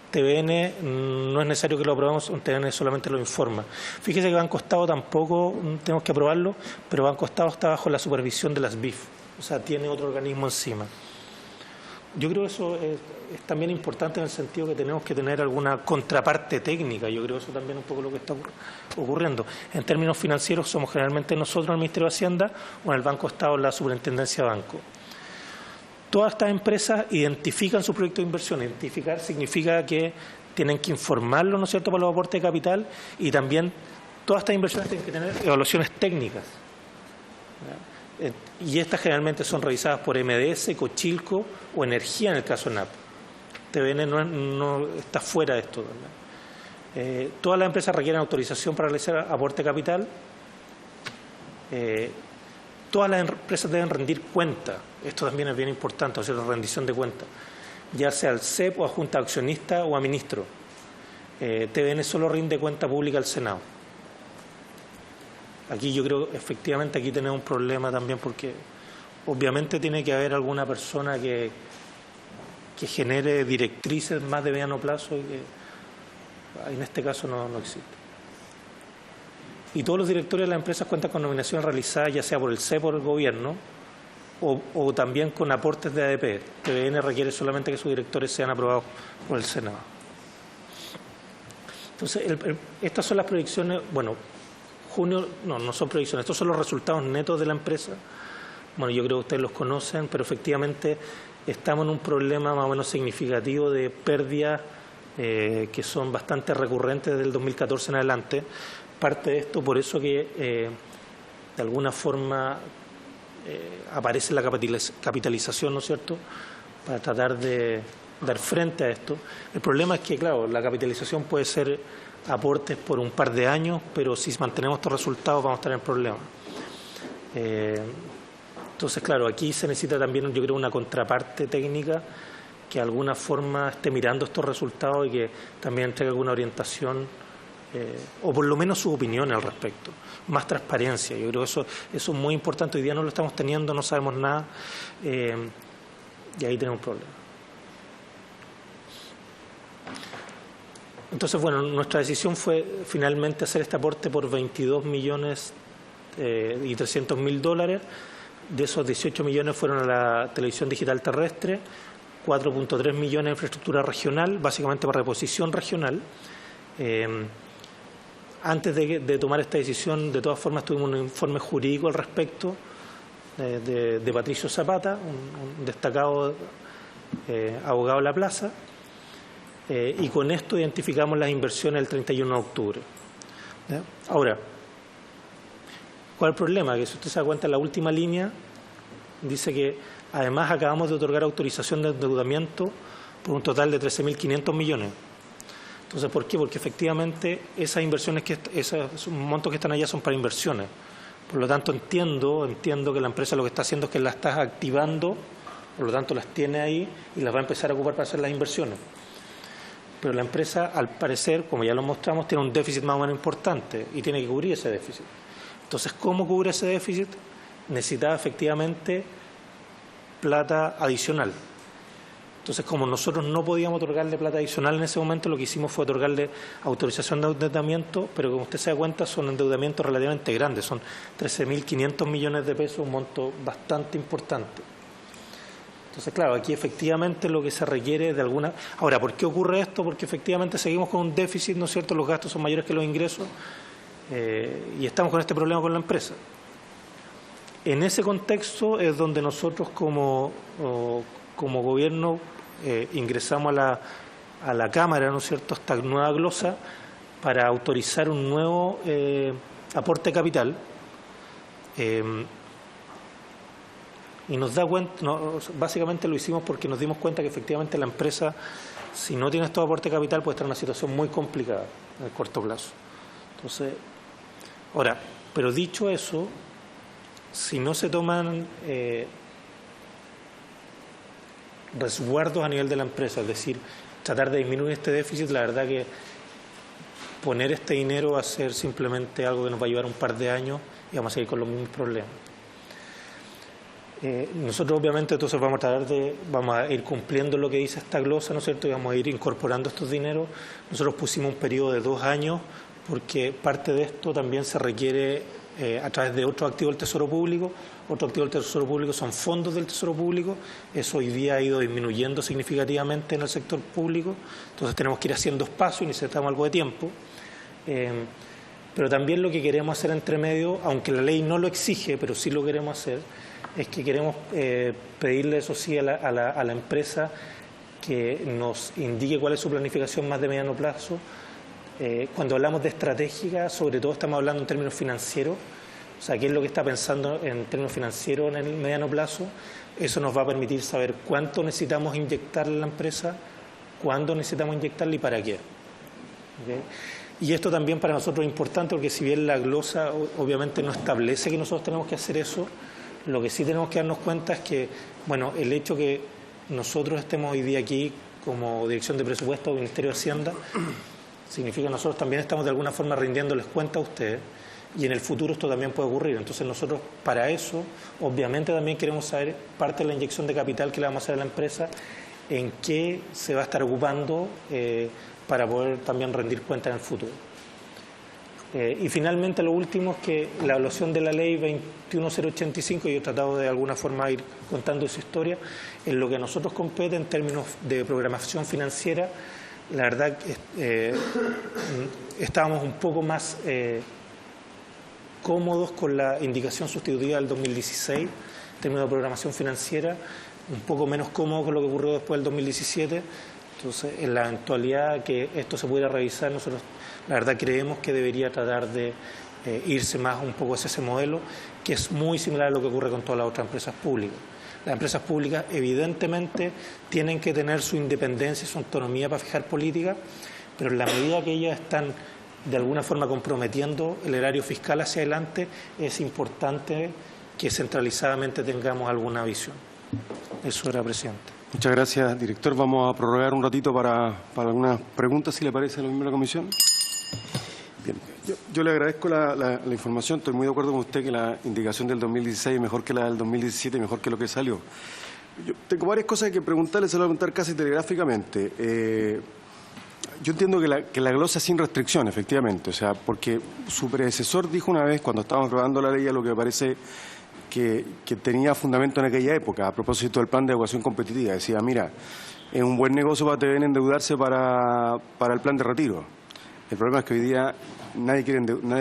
TVN no es necesario que lo aprobemos, TVN solamente lo informa. Fíjese que Banco Estado tampoco tenemos que aprobarlo, pero Banco Estado está bajo la supervisión de las BIF, o sea, tiene otro organismo encima. Yo creo que eso es también importante en el sentido que tenemos que tener alguna contraparte técnica. Yo creo que eso también es un poco lo que está ocurriendo. En términos financieros somos generalmente nosotros en el Ministerio de Hacienda o en el Banco Estado la Superintendencia de Banco. Todas estas empresas identifican su proyecto de inversión. Identificar significa que tienen que informarlo, ¿no es cierto?, para los aportes de capital, y también todas estas inversiones tienen que tener evaluaciones técnicas. Y estas generalmente son revisadas por MDS, Cochilco o Energía en el caso NAP. TVN no está fuera de esto, ¿verdad? Todas las empresas requieren autorización para realizar aporte de capital. Todas las empresas deben rendir cuenta. Esto también es bien importante, o sea, la rendición de cuentas, ya sea al CEP o a Junta de Accionistas o a Ministro. TVN solo rinde cuenta pública al Senado. Aquí yo creo, efectivamente, aquí tenemos un problema también porque obviamente tiene que haber alguna persona que genere directrices más de mediano plazo y que en este caso no existe. Y todos los directorios de las empresas cuentan con nominaciones realizadas ya sea por el CEP o por el gobierno o también con aportes de ADP. TVN requiere solamente que sus directores sean aprobados por el Senado. Entonces, estas son las proyecciones, bueno, junio, no son proyecciones, estos son los resultados netos de la empresa. Bueno, yo creo que ustedes los conocen, pero efectivamente estamos en un problema más o menos significativo de pérdidas que son bastante recurrentes desde el 2014 en adelante. Parte de esto por eso que de alguna forma aparece la capitalización, ¿no es cierto?, para tratar de dar frente a esto. El problema es que, claro, la capitalización puede ser aportes por un par de años, pero si mantenemos estos resultados vamos a estar en problemas. Entonces, claro, aquí se necesita también, yo creo, una contraparte técnica que de alguna forma esté mirando estos resultados y que también entregue alguna orientación o por lo menos sus opiniones al respecto. Más transparencia, yo creo que eso es muy importante. Hoy día no lo estamos teniendo, no sabemos nada y ahí tenemos un problema. Entonces, bueno, nuestra decisión fue finalmente hacer este aporte por 22 millones y 300 mil dólares. De esos 18 millones fueron a la televisión digital terrestre, 4.3 millones en infraestructura regional, básicamente para reposición regional. Antes de tomar esta decisión, de todas formas, tuvimos un informe jurídico al respecto de Patricio Zapata, un destacado abogado de la plaza, y con esto identificamos las inversiones el 31 de octubre. ¿Ya? Ahora, ¿cuál es el problema? Que si usted se da cuenta, en la última línea dice que además acabamos de otorgar autorización de endeudamiento por un total de 13.500 millones. Entonces, ¿por qué? Porque efectivamente esas inversiones, esos montos que están allá son para inversiones. Por lo tanto, entiendo que la empresa lo que está haciendo es que las está activando, por lo tanto las tiene ahí y las va a empezar a ocupar para hacer las inversiones. Pero la empresa, al parecer, como ya lo mostramos, tiene un déficit más o menos importante y tiene que cubrir ese déficit. Entonces, ¿cómo cubre ese déficit? Necesitaba efectivamente plata adicional. Entonces, como nosotros no podíamos otorgarle plata adicional en ese momento, lo que hicimos fue otorgarle autorización de endeudamiento, pero como usted se da cuenta, son endeudamientos relativamente grandes, son 13.500 millones de pesos, un monto bastante importante. Entonces, claro, aquí efectivamente lo que se requiere de alguna... Ahora, ¿por qué ocurre esto? Porque efectivamente seguimos con un déficit, ¿no es cierto? Los gastos son mayores que los ingresos y estamos con este problema con la empresa. En ese contexto es donde nosotros como gobierno ingresamos a la Cámara, ¿no es cierto?, esta nueva glosa para autorizar un nuevo aporte de capital y nos da cuenta, básicamente lo hicimos porque nos dimos cuenta que efectivamente la empresa, si no tiene estos aportes de capital, puede estar en una situación muy complicada en el corto plazo. Entonces, ahora, pero dicho eso, si no se toman resguardos a nivel de la empresa, es decir, tratar de disminuir este déficit, la verdad que poner este dinero va a ser simplemente algo que nos va a llevar un par de años y vamos a seguir con los mismos problemas. Nosotros obviamente entonces vamos a ir cumpliendo lo que dice esta glosa, ¿no es cierto? Y vamos a ir incorporando estos dineros. Nosotros pusimos un periodo de 2 años porque parte de esto también se requiere a través de otro activo del Tesoro Público. Otro activo del Tesoro Público son fondos del Tesoro Público. Eso hoy día ha ido disminuyendo significativamente en el sector público. Entonces tenemos que ir haciendo espacio y necesitamos algo de tiempo. Pero también lo que queremos hacer entre medio, aunque la ley no lo exige, pero sí lo queremos hacer, es que queremos pedirle, eso sí, a la empresa que nos indique cuál es su planificación más de mediano plazo. Cuando hablamos de estratégica, sobre todo estamos hablando en términos financieros, o sea, qué es lo que está pensando en términos financieros en el mediano plazo. Eso nos va a permitir saber cuánto necesitamos inyectarle a la empresa, cuándo necesitamos inyectarle y para qué. ¿Okay? Y esto también para nosotros es importante porque si bien la glosa obviamente no establece que nosotros tenemos que hacer eso, lo que sí tenemos que darnos cuenta es que, bueno, el hecho que nosotros estemos hoy día aquí como Dirección de Presupuesto o Ministerio de Hacienda significa que nosotros también estamos de alguna forma rindiéndoles cuenta a ustedes y en el futuro esto también puede ocurrir. Entonces nosotros para eso obviamente también queremos saber parte de la inyección de capital que le vamos a hacer a la empresa, en qué se va a estar ocupando para poder también rendir cuenta en el futuro. Y finalmente lo último es que la evaluación de la ley 21085, y yo he tratado de alguna forma ir contando esa historia, en lo que a nosotros compete en términos de programación financiera, la verdad estábamos un poco más cómodos con la indicación sustitutiva del 2016, en términos de programación financiera, un poco menos cómodos con lo que ocurrió después del 2017. Entonces, en la eventualidad que esto se pudiera revisar, nosotros la verdad creemos que debería tratar de irse más un poco hacia ese modelo, que es muy similar a lo que ocurre con todas las otras empresas públicas. Las empresas públicas evidentemente tienen que tener su independencia y su autonomía para fijar políticas, pero en la medida que ellas están de alguna forma comprometiendo el erario fiscal hacia adelante, es importante que centralizadamente tengamos alguna visión. Eso era, presidente. Muchas gracias, director. Vamos a prorrogar un ratito para algunas preguntas, si le parece a la misma comisión. Bien, yo le agradezco la información. Estoy muy de acuerdo con usted que la indicación del 2016 es mejor que la del 2017 y mejor que lo que salió. Yo tengo varias cosas que preguntarle, se lo voy a preguntar casi telegráficamente. Yo entiendo que la glosa es sin restricción, efectivamente, o sea, porque su predecesor dijo una vez, cuando estábamos aprobando la ley, a lo que me parece que tenía fundamento en aquella época, a propósito del plan de adecuación competitiva. Decía, mira, es un buen negocio para TVN endeudarse para el plan de retiro. El problema es que hoy día nadie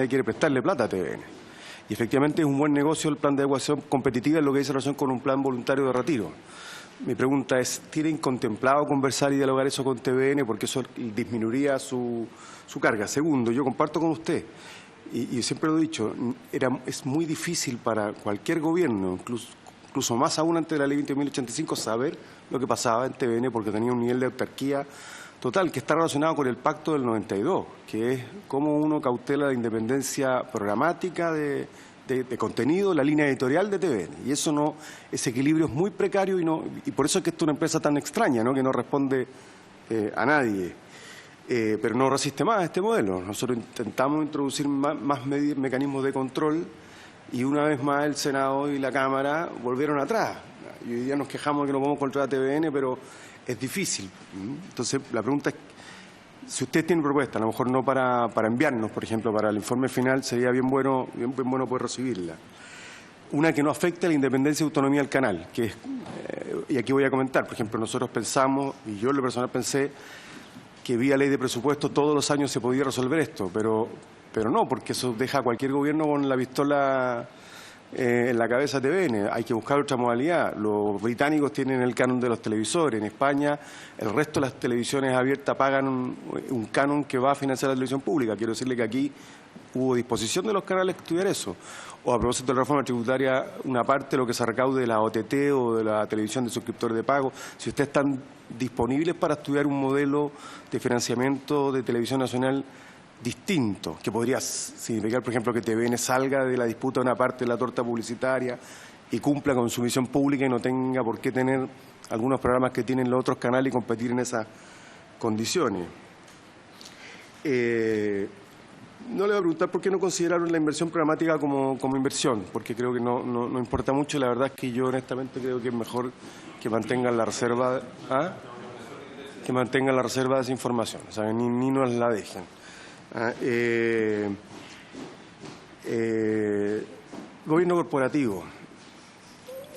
quiere prestarle plata a TVN. Y efectivamente es un buen negocio el plan de adecuación competitiva en lo que dice relación con un plan voluntario de retiro. Mi pregunta es, ¿tienen contemplado conversar y dialogar eso con TVN? Porque eso disminuiría su carga. Segundo, yo comparto con usted, y siempre lo he dicho, es muy difícil para cualquier gobierno, incluso más aún antes de la ley 20.085, saber lo que pasaba en TVN porque tenía un nivel de autarquía total que está relacionado con el pacto del 92, que es cómo uno cautela la independencia programática de contenido, la línea editorial de TVN. Y eso no, ese equilibrio es muy precario y por eso es que esto es una empresa tan extraña, ¿no? Que no responde a nadie. Pero no resiste más a este modelo. Nosotros intentamos introducir más mecanismos de control y una vez más el Senado y la Cámara volvieron atrás. Y hoy día nos quejamos de que no podemos controlar a TVN, pero es difícil. Entonces, la pregunta es, si usted tiene propuesta, a lo mejor no para enviarnos, por ejemplo, para el informe final, sería bien bueno poder recibirla. Una que no afecte a la independencia y autonomía del canal, que es, y aquí voy a comentar, por ejemplo, nosotros pensamos, y yo en lo personal pensé, que vía ley de presupuesto todos los años se podía resolver esto, pero no, porque eso deja a cualquier gobierno con la pistola en la cabeza de TVN. Hay que buscar otra modalidad. Los británicos tienen el canon de los televisores. En España, el resto de las televisiones abiertas pagan un canon que va a financiar la televisión pública. Quiero decirle que aquí hubo disposición de los canales que estuviera eso. O a propósito de la reforma tributaria, una parte de lo que se recaude de la OTT o de la televisión de suscriptores de pago, si ustedes están disponibles para estudiar un modelo de financiamiento de televisión nacional distinto, que podría significar, por ejemplo, que TVN salga de la disputa de una parte de la torta publicitaria y cumpla con su misión pública y no tenga por qué tener algunos programas que tienen los otros canales y competir en esas condiciones. No le voy a preguntar por qué no consideraron la inversión programática como inversión, porque creo que no importa mucho. La verdad es que yo honestamente creo que es mejor que mantengan la reserva, que mantengan la reserva de esa información, o sea, ni nos la dejen. Gobierno corporativo.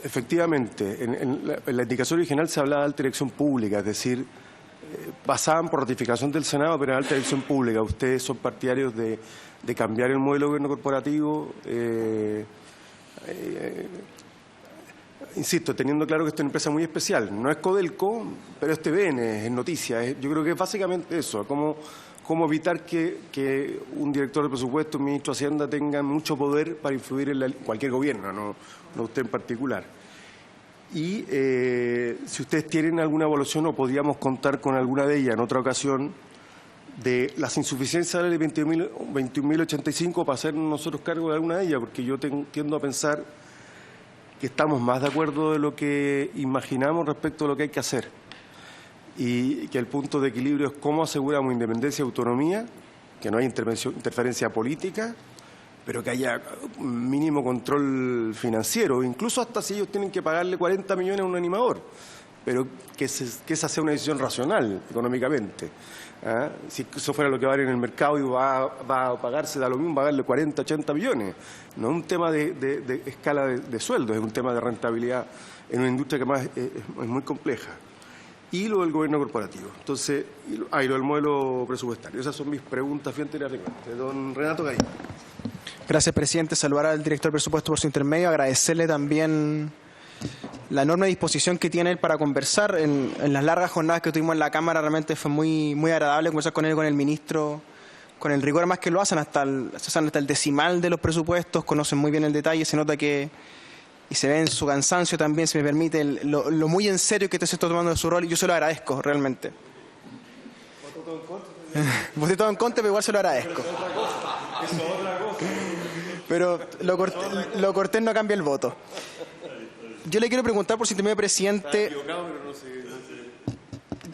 Efectivamente, en la indicación original se hablaba de alta dirección pública, es decir, pasaban por ratificación del Senado, pero en alta dirección pública. Ustedes son partidarios de cambiar el modelo de gobierno corporativo, insisto, teniendo claro que esta es una empresa muy especial. No es Codelco, pero es TVN, es Noticias. Yo creo que es básicamente eso, cómo evitar que un director de presupuesto, un ministro de Hacienda tenga mucho poder para influir en cualquier gobierno, no usted en particular. Y si ustedes tienen alguna evaluación o podríamos contar con alguna de ellas en otra ocasión, de las insuficiencias de la ley 21.085 para hacernos nosotros cargo de alguna de ellas, porque yo tiendo a pensar que estamos más de acuerdo de lo que imaginamos respecto a lo que hay que hacer. Y que el punto de equilibrio es cómo aseguramos independencia y autonomía, que no haya interferencia política, pero que haya un mínimo control financiero, incluso hasta si ellos tienen que pagarle 40 millones a un animador, pero que esa sea una decisión racional económicamente. Si eso fuera lo que vale en el mercado y va a pagarse, da lo mismo pagarle 40, 80 millones. No es un tema de escala de sueldos, es un tema de rentabilidad en una industria que más es muy compleja. Y lo del gobierno corporativo. Entonces, y lo del modelo presupuestario. Esas son mis preguntas frente a la frecuente. Don Renato Garín. Gracias, presidente. Saludar al director de presupuesto por su intermedio. Agradecerle también la enorme disposición que tiene él para conversar. En las largas jornadas que tuvimos en la Cámara realmente fue muy agradable conversar con él, con el ministro, con el rigor más que lo hacen hasta el decimal de los presupuestos, conocen muy bien el detalle, se nota que, y se ve en su cansancio también, si me permite, lo muy en serio que usted se está tomando de su rol, y yo se lo agradezco realmente. Voté todo en contra, pero igual se lo agradezco. Pero lo cortés no cambia el voto. Yo le quiero preguntar por si intermedio, presidente,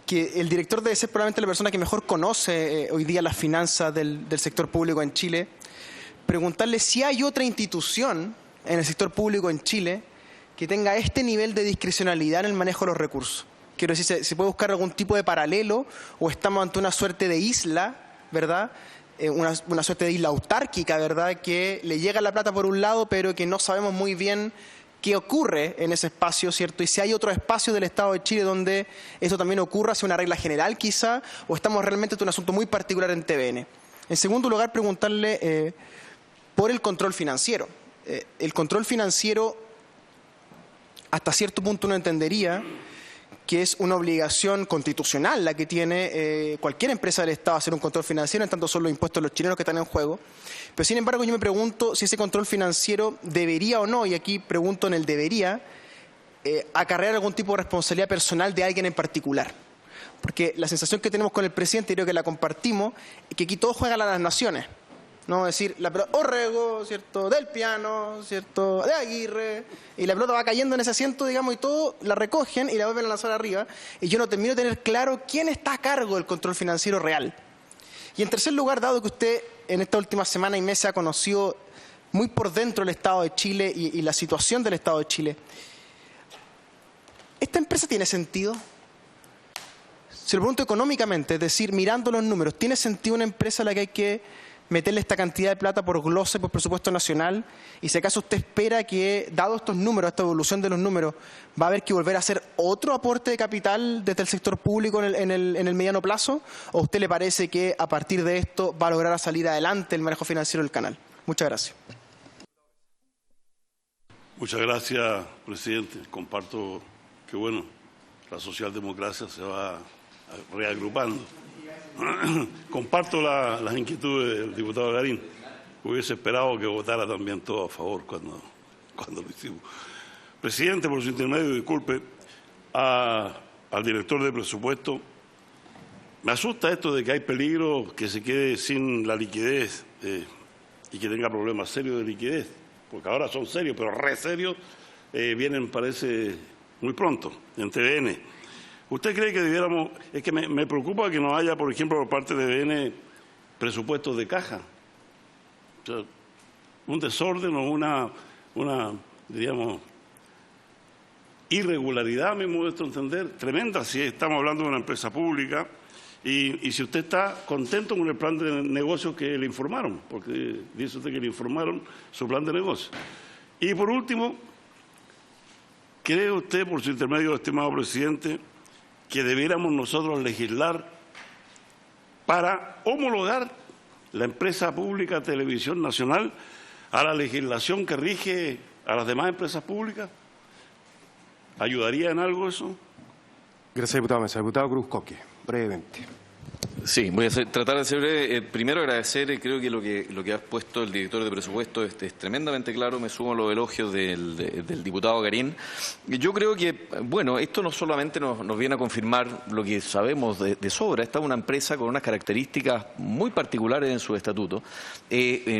que el director debe ser probablemente la persona que mejor conoce hoy día las finanzas del sector público en Chile. Preguntarle si hay otra institución en el sector público en Chile que tenga este nivel de discrecionalidad en el manejo de los recursos. Quiero decir, ¿se puede buscar algún tipo de paralelo o estamos ante una suerte de isla, verdad? Una suerte de isla autárquica, ¿verdad? Que le llega la plata por un lado, pero que no sabemos muy bien qué ocurre en ese espacio, ¿cierto? Y si hay otro espacio del Estado de Chile donde eso también ocurra, sea una regla general quizá, o estamos realmente ante un asunto muy particular en TVN. En segundo lugar, preguntarle por el control financiero. El control financiero, hasta cierto punto uno entendería que es una obligación constitucional la que tiene cualquier empresa del Estado hacer un control financiero, en tanto son los impuestos de los chilenos que están en juego. Pero sin embargo yo me pregunto si ese control financiero debería o no, y aquí pregunto en el debería, acarrear algún tipo de responsabilidad personal de alguien en particular. Porque la sensación que tenemos con el presidente, y creo que la compartimos, es que aquí todos juegan a las naciones. No, es decir, la pelota Orrego, ¿cierto? Del Piano, ¿cierto? De Aguirre, y la pelota va cayendo en ese asiento, digamos, y todo la recogen y la vuelven a lanzar arriba, y yo no termino de tener claro quién está a cargo del control financiero real. Y en tercer lugar, dado que usted en esta última semana y mes ha conocido muy por dentro el Estado de Chile y la situación del Estado de Chile, ¿esta empresa tiene sentido? Se lo pregunto económicamente, es decir, mirando los números, ¿tiene sentido una empresa a la que hay que meterle esta cantidad de plata por glosa, por presupuesto nacional? Y si acaso usted espera que, dado estos números, esta evolución de los números, va a haber que volver a hacer otro aporte de capital desde el sector público en el mediano plazo, ¿o a usted le parece que a partir de esto va a lograr salir adelante el manejo financiero del canal? Muchas gracias. Muchas gracias, presidente. Comparto que, bueno, la socialdemocracia se va reagrupando. Comparto las inquietudes del diputado Garín. Hubiese esperado que votara también todo a favor cuando lo hicimos. Presidente, por su intermedio, disculpe al director de presupuesto. Me asusta esto de que hay peligro que se quede sin la liquidez y que tenga problemas serios de liquidez, porque ahora son serios, pero re serios vienen, parece, muy pronto, en TVN. ¿Usted cree que debiéramos...? Es que me preocupa que no haya, por ejemplo, por parte de TVN presupuestos de caja, O sea, un desorden o una diríamos, irregularidad, a mi modesto entender, tremenda si estamos hablando de una empresa pública y si usted está contento con el plan de negocio que le informaron, porque dice usted que le informaron su plan de negocio. Y por último, ¿cree usted, por su intermedio, estimado presidente, que debiéramos nosotros legislar para homologar la empresa pública Televisión Nacional a la legislación que rige a las demás empresas públicas? ¿Ayudaría en algo eso? Gracias, diputado Mesa. Diputado Cruz Coque, brevemente. Sí, voy a tratar de ser breve. Primero agradecer, creo que lo que ha puesto el director de presupuesto es tremendamente claro. Me sumo a los elogios del diputado Garín. Yo creo que, bueno, esto no solamente nos viene a confirmar lo que sabemos de sobra. Esta es una empresa con unas características muy particulares en su estatuto.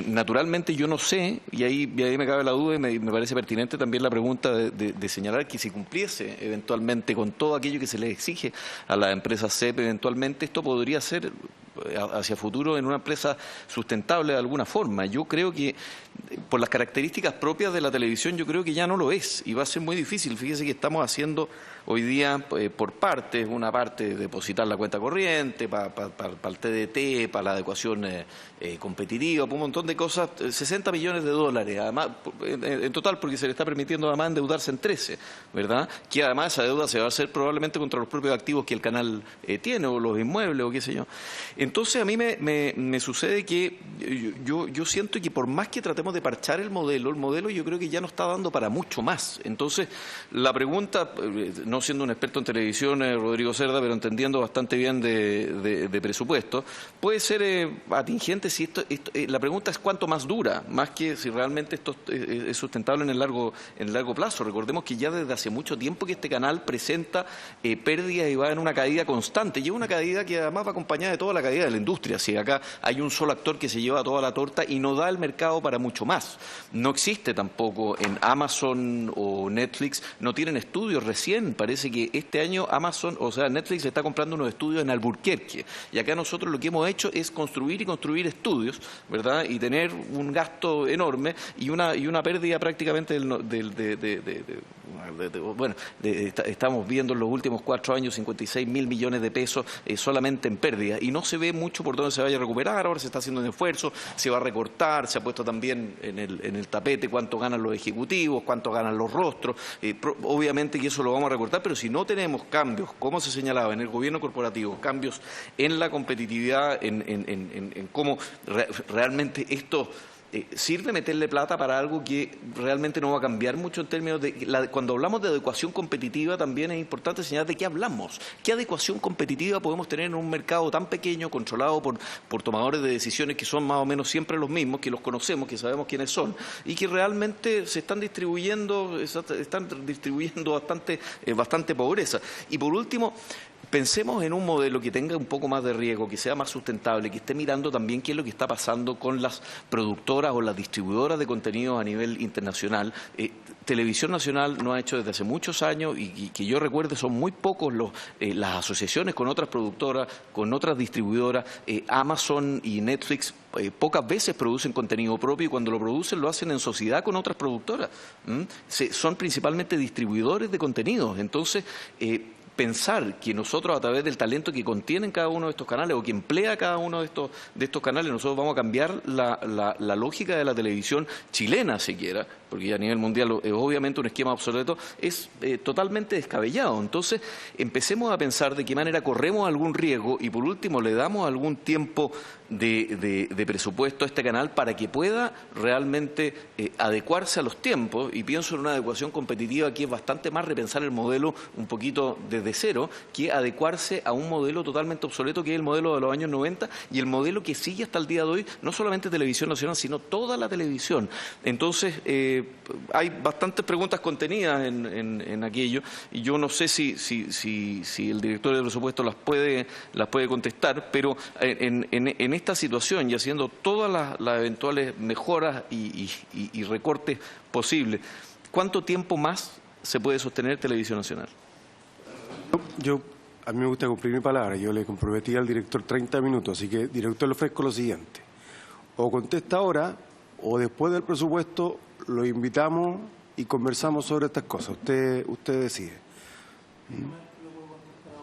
Naturalmente yo no sé, y ahí me cabe la duda y me parece pertinente también la pregunta de señalar que si cumpliese eventualmente con todo aquello que se le exige a la empresa CEP, eventualmente esto podría ser hacia futuro en una empresa sustentable de alguna forma. Yo creo que por las características propias de la televisión yo creo que ya no lo es y va a ser muy difícil. Fíjese que estamos haciendo hoy día por partes, una parte depositar la cuenta corriente, para el TDT, para la adecuación competitiva, para un montón de cosas, 60 millones de dólares, además, en total, porque se le está permitiendo además endeudarse en 13, ¿verdad? Que además esa deuda se va a hacer probablemente contra los propios activos que el canal tiene, o los inmuebles, o qué sé yo. Entonces a mí me sucede que yo siento que por más que tratemos de parchar el modelo yo creo que ya no está dando para mucho más. Entonces, la pregunta, no siendo un experto en televisión, Rodrigo Cerda, pero entendiendo bastante bien de presupuesto, puede ser atingente si la pregunta es cuánto más dura, más que si realmente esto es sustentable en el largo plazo. Recordemos que ya desde hace mucho tiempo que este canal presenta pérdidas y va en una caída constante, y es una caída que además va acompañada de toda la caída de la industria. Si acá hay un solo actor que se lleva toda la torta y no da el mercado para mucho más. No existe tampoco en Amazon o Netflix, no tienen estudios recién. Parece que este año Netflix está comprando unos estudios en Albuquerque. Y acá nosotros lo que hemos hecho es construir estudios, ¿verdad? Y tener un gasto enorme y una pérdida prácticamente estamos viendo en los últimos 4 años 56.000 millones de pesos solamente en pérdida. Y no se ve mucho por dónde se vaya a recuperar. Ahora se está haciendo un esfuerzo, se va a recortar, se ha puesto también en el tapete cuánto ganan los ejecutivos, cuánto ganan los rostros. Obviamente que eso lo vamos a recortar, pero si no tenemos cambios, como se señalaba en el gobierno corporativo, cambios en la competitividad, en cómo realmente esto sirve meterle plata para algo que realmente no va a cambiar mucho en términos de... Cuando hablamos de adecuación competitiva también es importante señalar de qué hablamos. ¿Qué adecuación competitiva podemos tener en un mercado tan pequeño, controlado por tomadores de decisiones que son más o menos siempre los mismos, que los conocemos, que sabemos quiénes son, y que realmente se están distribuyendo bastante pobreza? Y por último, pensemos en un modelo que tenga un poco más de riesgo, que sea más sustentable, que esté mirando también qué es lo que está pasando con las productoras o las distribuidoras de contenidos a nivel internacional. Televisión Nacional no ha hecho desde hace muchos años y que yo recuerde son muy pocos las asociaciones con otras productoras, con otras distribuidoras. Amazon y Netflix pocas veces producen contenido propio y cuando lo producen lo hacen en sociedad con otras productoras. Son principalmente distribuidores de contenidos. Entonces, pensar que nosotros a través del talento que contienen cada uno de estos canales o que emplea cada uno de estos canales, nosotros vamos a cambiar la lógica de la televisión chilena siquiera, porque ya a nivel mundial es obviamente un esquema obsoleto, es totalmente descabellado. Entonces, empecemos a pensar de qué manera corremos algún riesgo y por último le damos algún tiempo de presupuesto a este canal para que pueda realmente adecuarse a los tiempos, y pienso en una adecuación competitiva que es bastante más repensar el modelo un poquito desde cero que adecuarse a un modelo totalmente obsoleto que es el modelo de los años 90 y el modelo que sigue hasta el día de hoy, no solamente Televisión Nacional, sino toda la televisión. Entonces, hay bastantes preguntas contenidas en aquello y yo no sé si el director de presupuesto las puede contestar, pero en esta situación y haciendo todas las eventuales mejoras y recortes posibles, ¿cuánto tiempo más se puede sostener Televisión Nacional? A mí me gusta cumplir mi palabra. Yo le comprometí al director 30 minutos, así que, director, le ofrezco lo siguiente. O contesta ahora o después del presupuesto lo invitamos y conversamos sobre estas cosas. Usted decide.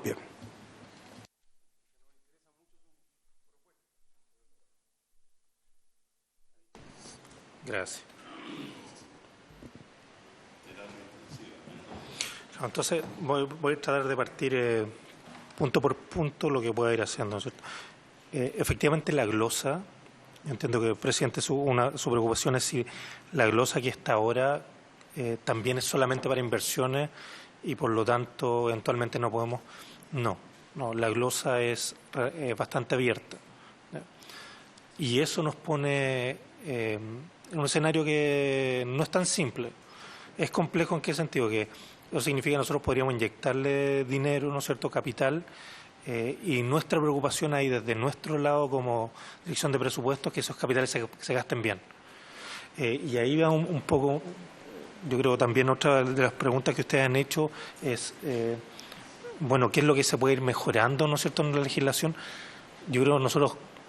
Bien. Gracias. Entonces voy a tratar de partir punto por punto lo que pueda ir haciendo, ¿no es cierto? Efectivamente, la glosa, entiendo que el presidente su preocupación es si la glosa que está ahora también es solamente para inversiones y por lo tanto eventualmente no podemos. No, la glosa es bastante abierta, ¿ya? Y eso nos pone en un escenario que no es tan simple. Es complejo en qué sentido, que eso significa que nosotros podríamos inyectarle dinero, ¿no es cierto?, capital, y nuestra preocupación ahí desde nuestro lado como dirección de presupuestos que esos capitales se gasten bien. Y ahí va un poco, yo creo también otra de las preguntas que ustedes han hecho es, bueno, ¿qué es lo que se puede ir mejorando, ¿no es cierto?, en la legislación? Yo creo que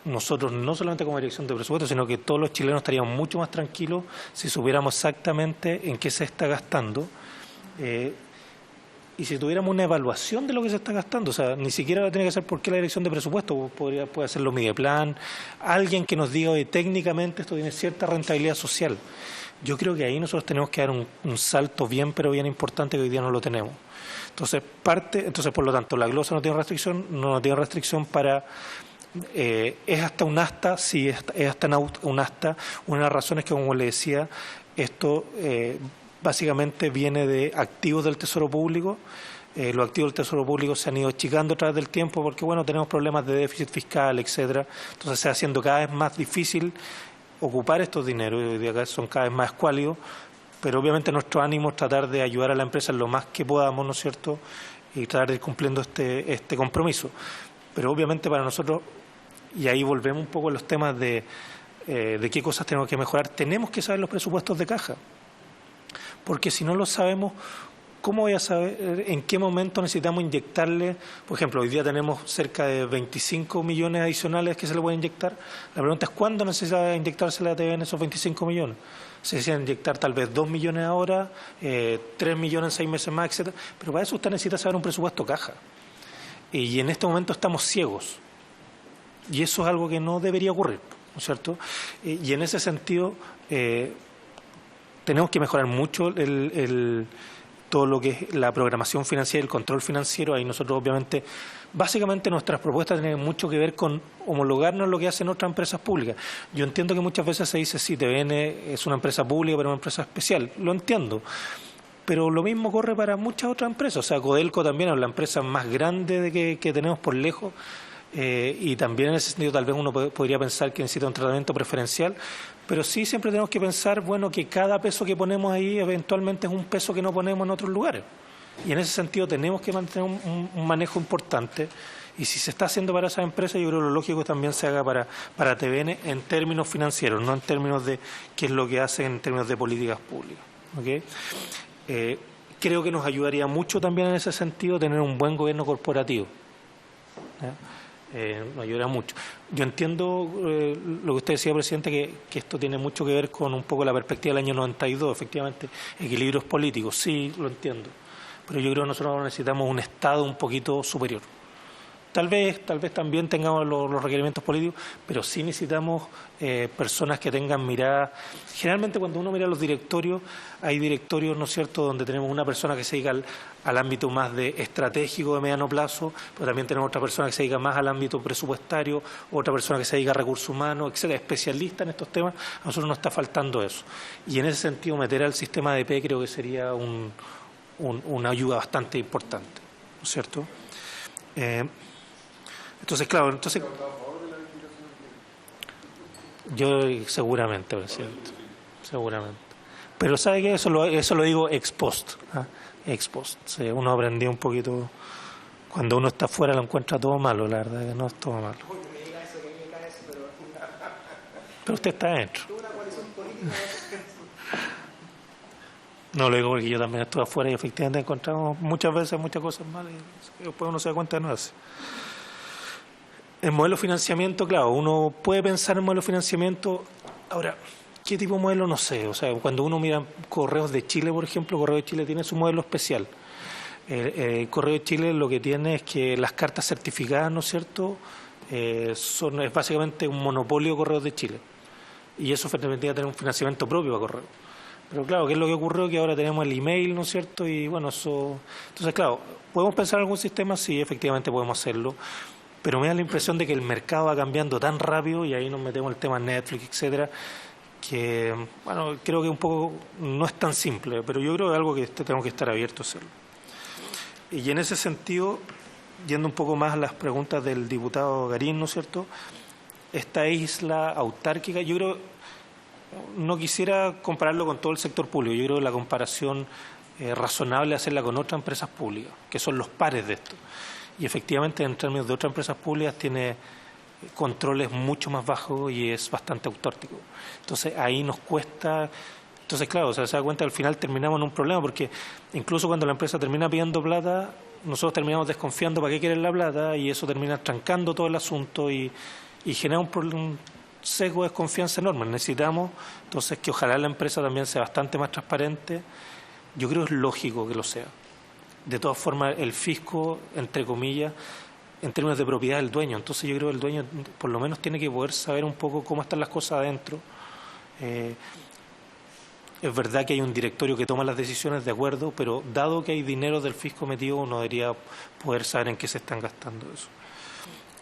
nosotros no solamente como dirección de presupuestos, sino que todos los chilenos estaríamos mucho más tranquilos si supiéramos exactamente en qué se está gastando. Y si tuviéramos una evaluación de lo que se está gastando, o sea, ni siquiera tiene que ser porque la dirección de presupuesto, puede hacerlo Mideplan, alguien que nos diga, oye, técnicamente esto tiene cierta rentabilidad social. Yo creo que ahí nosotros tenemos que dar un salto bien, pero bien importante que hoy día no lo tenemos. Entonces, por lo tanto, la glosa no tiene restricción para... es hasta un asta, sí, es hasta un asta. Una de las razones que, como le decía, esto... básicamente viene de activos del Tesoro Público. Los activos del Tesoro Público se han ido achicando a través del tiempo porque, bueno, tenemos problemas de déficit fiscal, etcétera. Entonces se va haciendo cada vez más difícil ocupar estos dineros. Hoy día son cada vez más escuálidos, pero obviamente nuestro ánimo es tratar de ayudar a la empresa en lo más que podamos, ¿no es cierto?, y tratar de ir cumpliendo este compromiso. Pero obviamente para nosotros, y ahí volvemos un poco a los temas de qué cosas tenemos que mejorar, tenemos que saber los presupuestos de caja. Porque si no lo sabemos, ¿cómo voy a saber en qué momento necesitamos inyectarle? Por ejemplo, hoy día tenemos cerca de 25 millones adicionales que se le pueden inyectar. La pregunta es, ¿cuándo necesita inyectarse la TVN esos 25 millones? Se necesita inyectar tal vez 2 millones ahora, 3 millones en 6 meses más, etcétera. Pero para eso usted necesita saber un presupuesto caja. Y en este momento estamos ciegos. Y eso es algo que no debería ocurrir, ¿no es cierto? Y en ese sentido... tenemos que mejorar mucho todo lo que es la programación financiera y el control financiero. Ahí nosotros, obviamente, básicamente nuestras propuestas tienen mucho que ver con homologarnos lo que hacen otras empresas públicas. Yo entiendo que muchas veces se dice, sí, TVN es una empresa pública, pero una empresa especial. Lo entiendo. Pero lo mismo corre para muchas otras empresas. O sea, Codelco también es la empresa más grande que tenemos por lejos. Y también en ese sentido tal vez uno podría pensar que necesita un tratamiento preferencial, pero sí siempre tenemos que pensar, bueno, que cada peso que ponemos ahí eventualmente es un peso que no ponemos en otros lugares. Y en ese sentido tenemos que mantener un manejo importante. Y si se está haciendo para esas empresas, yo creo que lo lógico también se haga para TVN en términos financieros, no en términos de qué es lo que hacen en términos de políticas públicas. ¿Okay? Creo que nos ayudaría mucho también en ese sentido tener un buen gobierno corporativo. ¿Ya? Nos ayudará mucho. Yo entiendo lo que usted decía, presidente, que esto tiene mucho que ver con un poco la perspectiva del año 92, efectivamente, equilibrios políticos, sí, lo entiendo, pero yo creo que nosotros necesitamos un Estado un poquito superior. Tal vez también tengamos los requerimientos políticos, pero sí necesitamos personas que tengan mirada. Generalmente cuando uno mira los directorios, hay directorios, ¿no es cierto?, donde tenemos una persona que se dedica al ámbito más de estratégico de mediano plazo, pero también tenemos otra persona que se dedica más al ámbito presupuestario, otra persona que se dedica a recursos humanos, etcétera, especialista en estos temas. A nosotros nos está faltando eso. Y en ese sentido meter al sistema de AP creo que sería una ayuda bastante importante, ¿no es cierto? Entonces, claro, yo seguramente, presidente, seguramente. Pero ¿sabe qué? Eso lo digo ex post. Ex post. Sí, uno aprendió un poquito, cuando uno está afuera lo encuentra todo malo, la verdad que no es todo malo. Pero usted está adentro. No lo digo porque yo también estuve afuera y efectivamente encontramos muchas veces muchas cosas malas y después uno se da cuenta de no hace. El modelo de financiamiento, claro, uno puede pensar en modelo de financiamiento. Ahora, ¿Qué tipo de modelo? No sé. O sea, cuando uno mira Correos de Chile, por ejemplo, Correo de Chile tiene su modelo especial. El Correo de Chile lo que tiene es que las cartas certificadas, ¿no es cierto?, es básicamente un monopolio de Correos de Chile. Y eso permitía tener un financiamiento propio a Correo. Pero claro, ¿qué es lo que ocurrió? Que ahora tenemos el email, ¿no es cierto? Y bueno, eso... Entonces, claro, ¿podemos pensar en algún sistema? Sí, efectivamente podemos hacerlo. Pero me da la impresión de que el mercado va cambiando tan rápido, y ahí nos metemos en el tema Netflix, etcétera, que, bueno, creo que un poco no es tan simple, pero yo creo que es algo que tenemos que estar abiertos a hacerlo. Y en ese sentido, yendo un poco más a las preguntas del diputado Garín, ¿no es cierto?, esta isla autárquica, yo creo, no quisiera compararlo con todo el sector público, yo creo que la comparación razonable es hacerla con otras empresas públicas, que son los pares de esto. Y efectivamente, en términos de otras empresas públicas, tiene controles mucho más bajos y es bastante autárquico. Entonces, ahí nos cuesta... Entonces, claro, se da cuenta que al final terminamos en un problema, porque incluso cuando la empresa termina pidiendo plata, nosotros terminamos desconfiando para qué quieren la plata, y eso termina trancando todo el asunto y genera un sesgo de desconfianza enorme. Necesitamos, entonces, que ojalá la empresa también sea bastante más transparente. Yo creo que es lógico que lo sea. De todas formas, el fisco, entre comillas, en términos de propiedad del dueño. Entonces, yo creo que el dueño por lo menos tiene que poder saber un poco cómo están las cosas adentro. Es verdad que hay un directorio que toma las decisiones de acuerdo, pero dado que hay dinero del fisco metido, uno debería poder saber en qué se están gastando eso.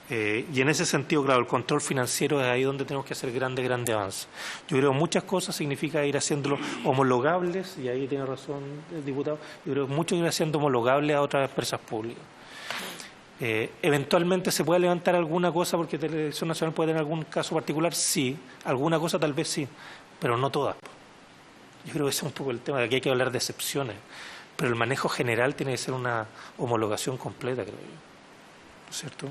Y en ese sentido, claro, el control financiero es ahí donde tenemos que hacer grandes avances. Yo creo que muchas cosas significa ir haciéndolo homologables, y ahí tiene razón el diputado, yo creo que mucho ir haciendo homologables a otras empresas públicas. Eventualmente se puede levantar alguna cosa porque Televisión Nacional puede tener algún caso particular, sí, alguna cosa tal vez sí, pero no todas. Yo creo que ese es un poco el tema, de que hay que hablar de excepciones, pero el manejo general tiene que ser una homologación completa, creo yo. ¿No es cierto?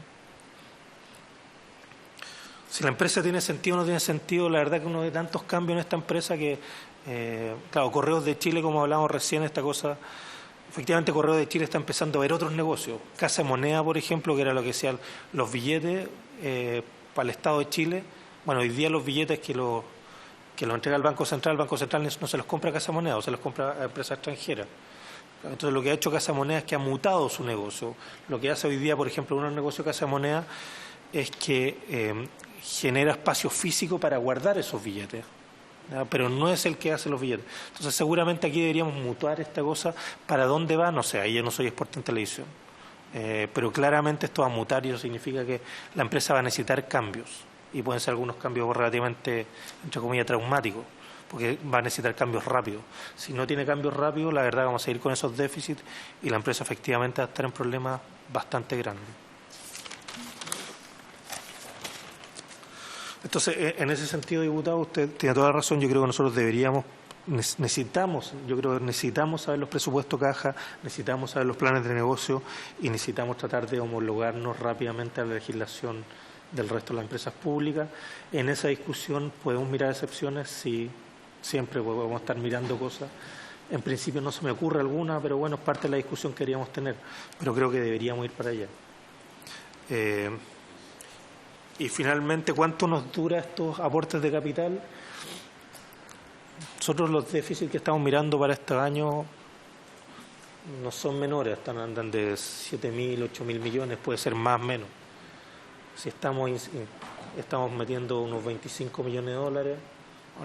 Si la empresa tiene sentido o no tiene sentido, la verdad que uno ve tantos cambios en esta empresa que, claro, Correos de Chile, como hablamos recién, esta cosa, efectivamente Correos de Chile está empezando a ver otros negocios. Casa de Moneda, por ejemplo, que era lo que decían los billetes para el Estado de Chile. Bueno, hoy día los billetes que lo entrega el Banco Central no se los compra a Casa de Moneda, o se los compra a empresas extranjeras. Entonces, lo que ha hecho Casa de Moneda es que ha mutado su negocio. Lo que hace hoy día, por ejemplo, uno de los negocios de Casa de Moneda es que genera espacio físico para guardar esos billetes, ¿ya? Pero no es el que hace los billetes. Entonces, seguramente aquí deberíamos mutuar esta cosa. ¿Para dónde va? No sé, ahí yo no soy experto en televisión. Pero claramente esto va a mutar, y eso significa que la empresa va a necesitar cambios. Y pueden ser algunos cambios relativamente, entre comillas, traumáticos, porque va a necesitar cambios rápidos. Si no tiene cambios rápidos, la verdad vamos a ir con esos déficits y la empresa efectivamente va a estar en problemas bastante grandes. Entonces, en ese sentido, diputado, usted tiene toda la razón. Yo creo que nosotros necesitamos saber los presupuestos caja, necesitamos saber los planes de negocio y necesitamos tratar de homologarnos rápidamente a la legislación del resto de las empresas públicas. En esa discusión podemos mirar excepciones, sí, siempre podemos estar mirando cosas. En principio no se me ocurre alguna, pero bueno, es parte de la discusión que queríamos tener, pero creo que deberíamos ir para allá. Y finalmente, ¿cuánto nos dura estos aportes de capital? Nosotros los déficits que estamos mirando para este año no son menores, andan de 7.000, 8.000 millones, puede ser más o menos. Si estamos metiendo unos 25 millones de dólares,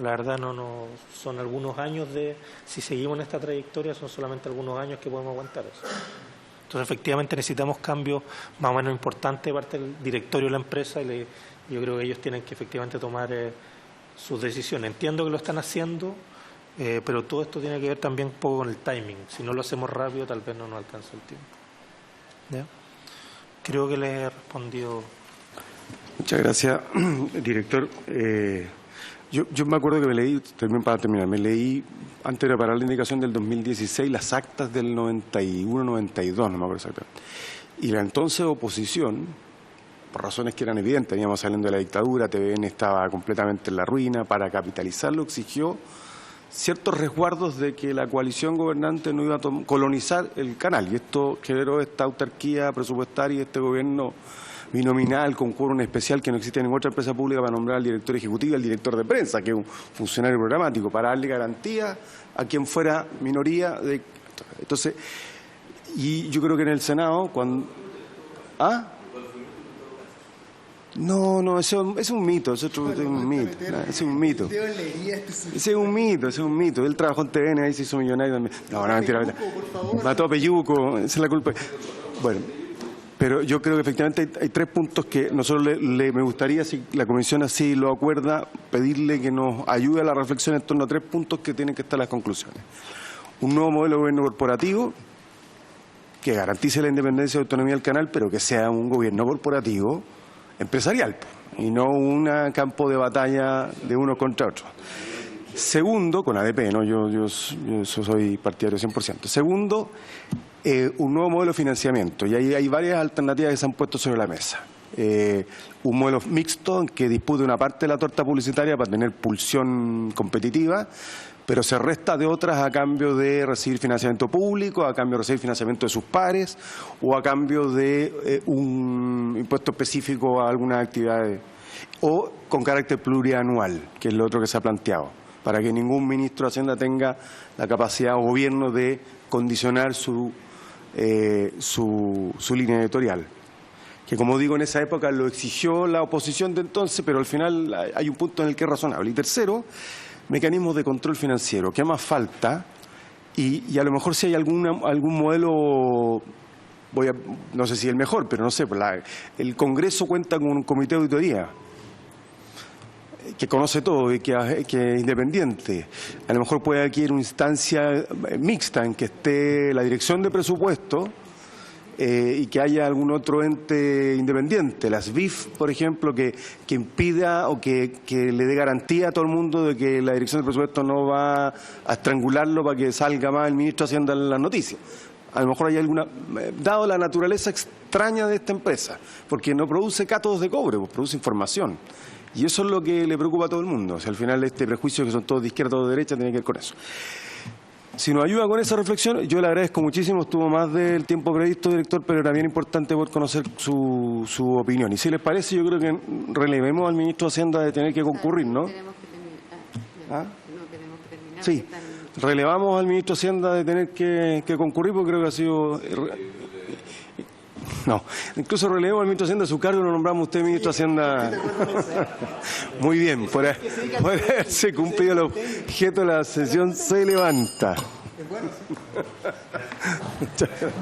la verdad no son algunos años si seguimos en esta trayectoria, son solamente algunos años que podemos aguantar eso. Entonces, efectivamente, necesitamos cambios más o menos importantes de parte del directorio de la empresa, y yo creo que ellos tienen que efectivamente tomar sus decisiones. Entiendo que lo están haciendo, pero todo esto tiene que ver también un poco con el timing. Si no lo hacemos rápido, tal vez no nos alcanza el tiempo. ¿Ya? Creo que les he respondido. Muchas gracias, director. Yo me acuerdo que me leí, antes de preparar la indicación del 2016, las actas del 91, 92, no me acuerdo exactamente. Y la entonces oposición, por razones que eran evidentes, veníamos saliendo de la dictadura, TVN estaba completamente en la ruina, para capitalizarlo exigió ciertos resguardos de que la coalición gobernante no iba a colonizar el canal, y esto generó esta autarquía presupuestaria y este gobierno binominal con quórum especial que no existe en ninguna otra empresa pública para nombrar al director ejecutivo y al director de prensa, que es un funcionario programático, para darle garantía a quien fuera minoría. Entonces, y yo creo que en el Senado, cuando... ¿Ah? No, eso es un mito, es un mito. Ese es un mito. Él trabajó en TVN, ahí se hizo millonario también. No, mentira. Mató a Peyuco, esa es la culpa. Bueno, pero yo creo que efectivamente hay 3 puntos que nosotros me gustaría, si la Comisión así lo acuerda, pedirle que nos ayude a la reflexión en torno a 3 puntos que tienen que estar las conclusiones. Un nuevo modelo de gobierno corporativo que garantice la independencia y autonomía del canal, pero que sea un gobierno corporativo empresarial y no un campo de batalla de uno contra otro. Segundo, con ADP, ¿no? Yo soy partidario 100%. Segundo, un nuevo modelo de financiamiento. Y ahí hay varias alternativas que se han puesto sobre la mesa. Un modelo mixto en que dispute una parte de la torta publicitaria para tener pulsión competitiva, pero se resta de otras a cambio de recibir financiamiento público, a cambio de recibir financiamiento de sus pares o a cambio de un impuesto específico a algunas actividades, o con carácter plurianual, que es lo otro que se ha planteado, para que ningún ministro de Hacienda tenga la capacidad o gobierno de condicionar su línea editorial. Que, como digo, en esa época lo exigió la oposición de entonces, pero al final hay un punto en el que es razonable. Y tercero, mecanismos de control financiero, que más falta, y a lo mejor si hay algún modelo, no sé si el mejor, pero no sé, el Congreso cuenta con un comité de auditoría que conoce todo y que es independiente. A lo mejor puede adquirir una instancia mixta en que esté la dirección de presupuesto y que haya algún otro ente independiente, las BIF, por ejemplo, que impida o que le dé garantía a todo el mundo de que la dirección de presupuesto no va a estrangularlo para que salga más el ministro haciendo las noticias. A lo mejor hay alguna, dado la naturaleza extraña de esta empresa, porque no produce cátodos de cobre, pues produce información. Y eso es lo que le preocupa a todo el mundo. O sea, al final este prejuicio que son todos de izquierda o de derecha tiene que ver con eso. Si nos ayuda con esa reflexión, yo le agradezco muchísimo. Estuvo más del tiempo previsto, director, pero era bien importante poder conocer su opinión. Y si les parece, yo creo que relevemos al ministro de Hacienda de tener que concurrir, ¿no? ¿Ah? Sí, relevamos al ministro de Hacienda de tener que concurrir, porque creo que ha sido... No, incluso relevemos al ministro de Hacienda su cargo y lo nombramos usted ministro de Hacienda. Muy bien, por haberse cumplido el objeto de la sesión, se levanta. Muchas gracias.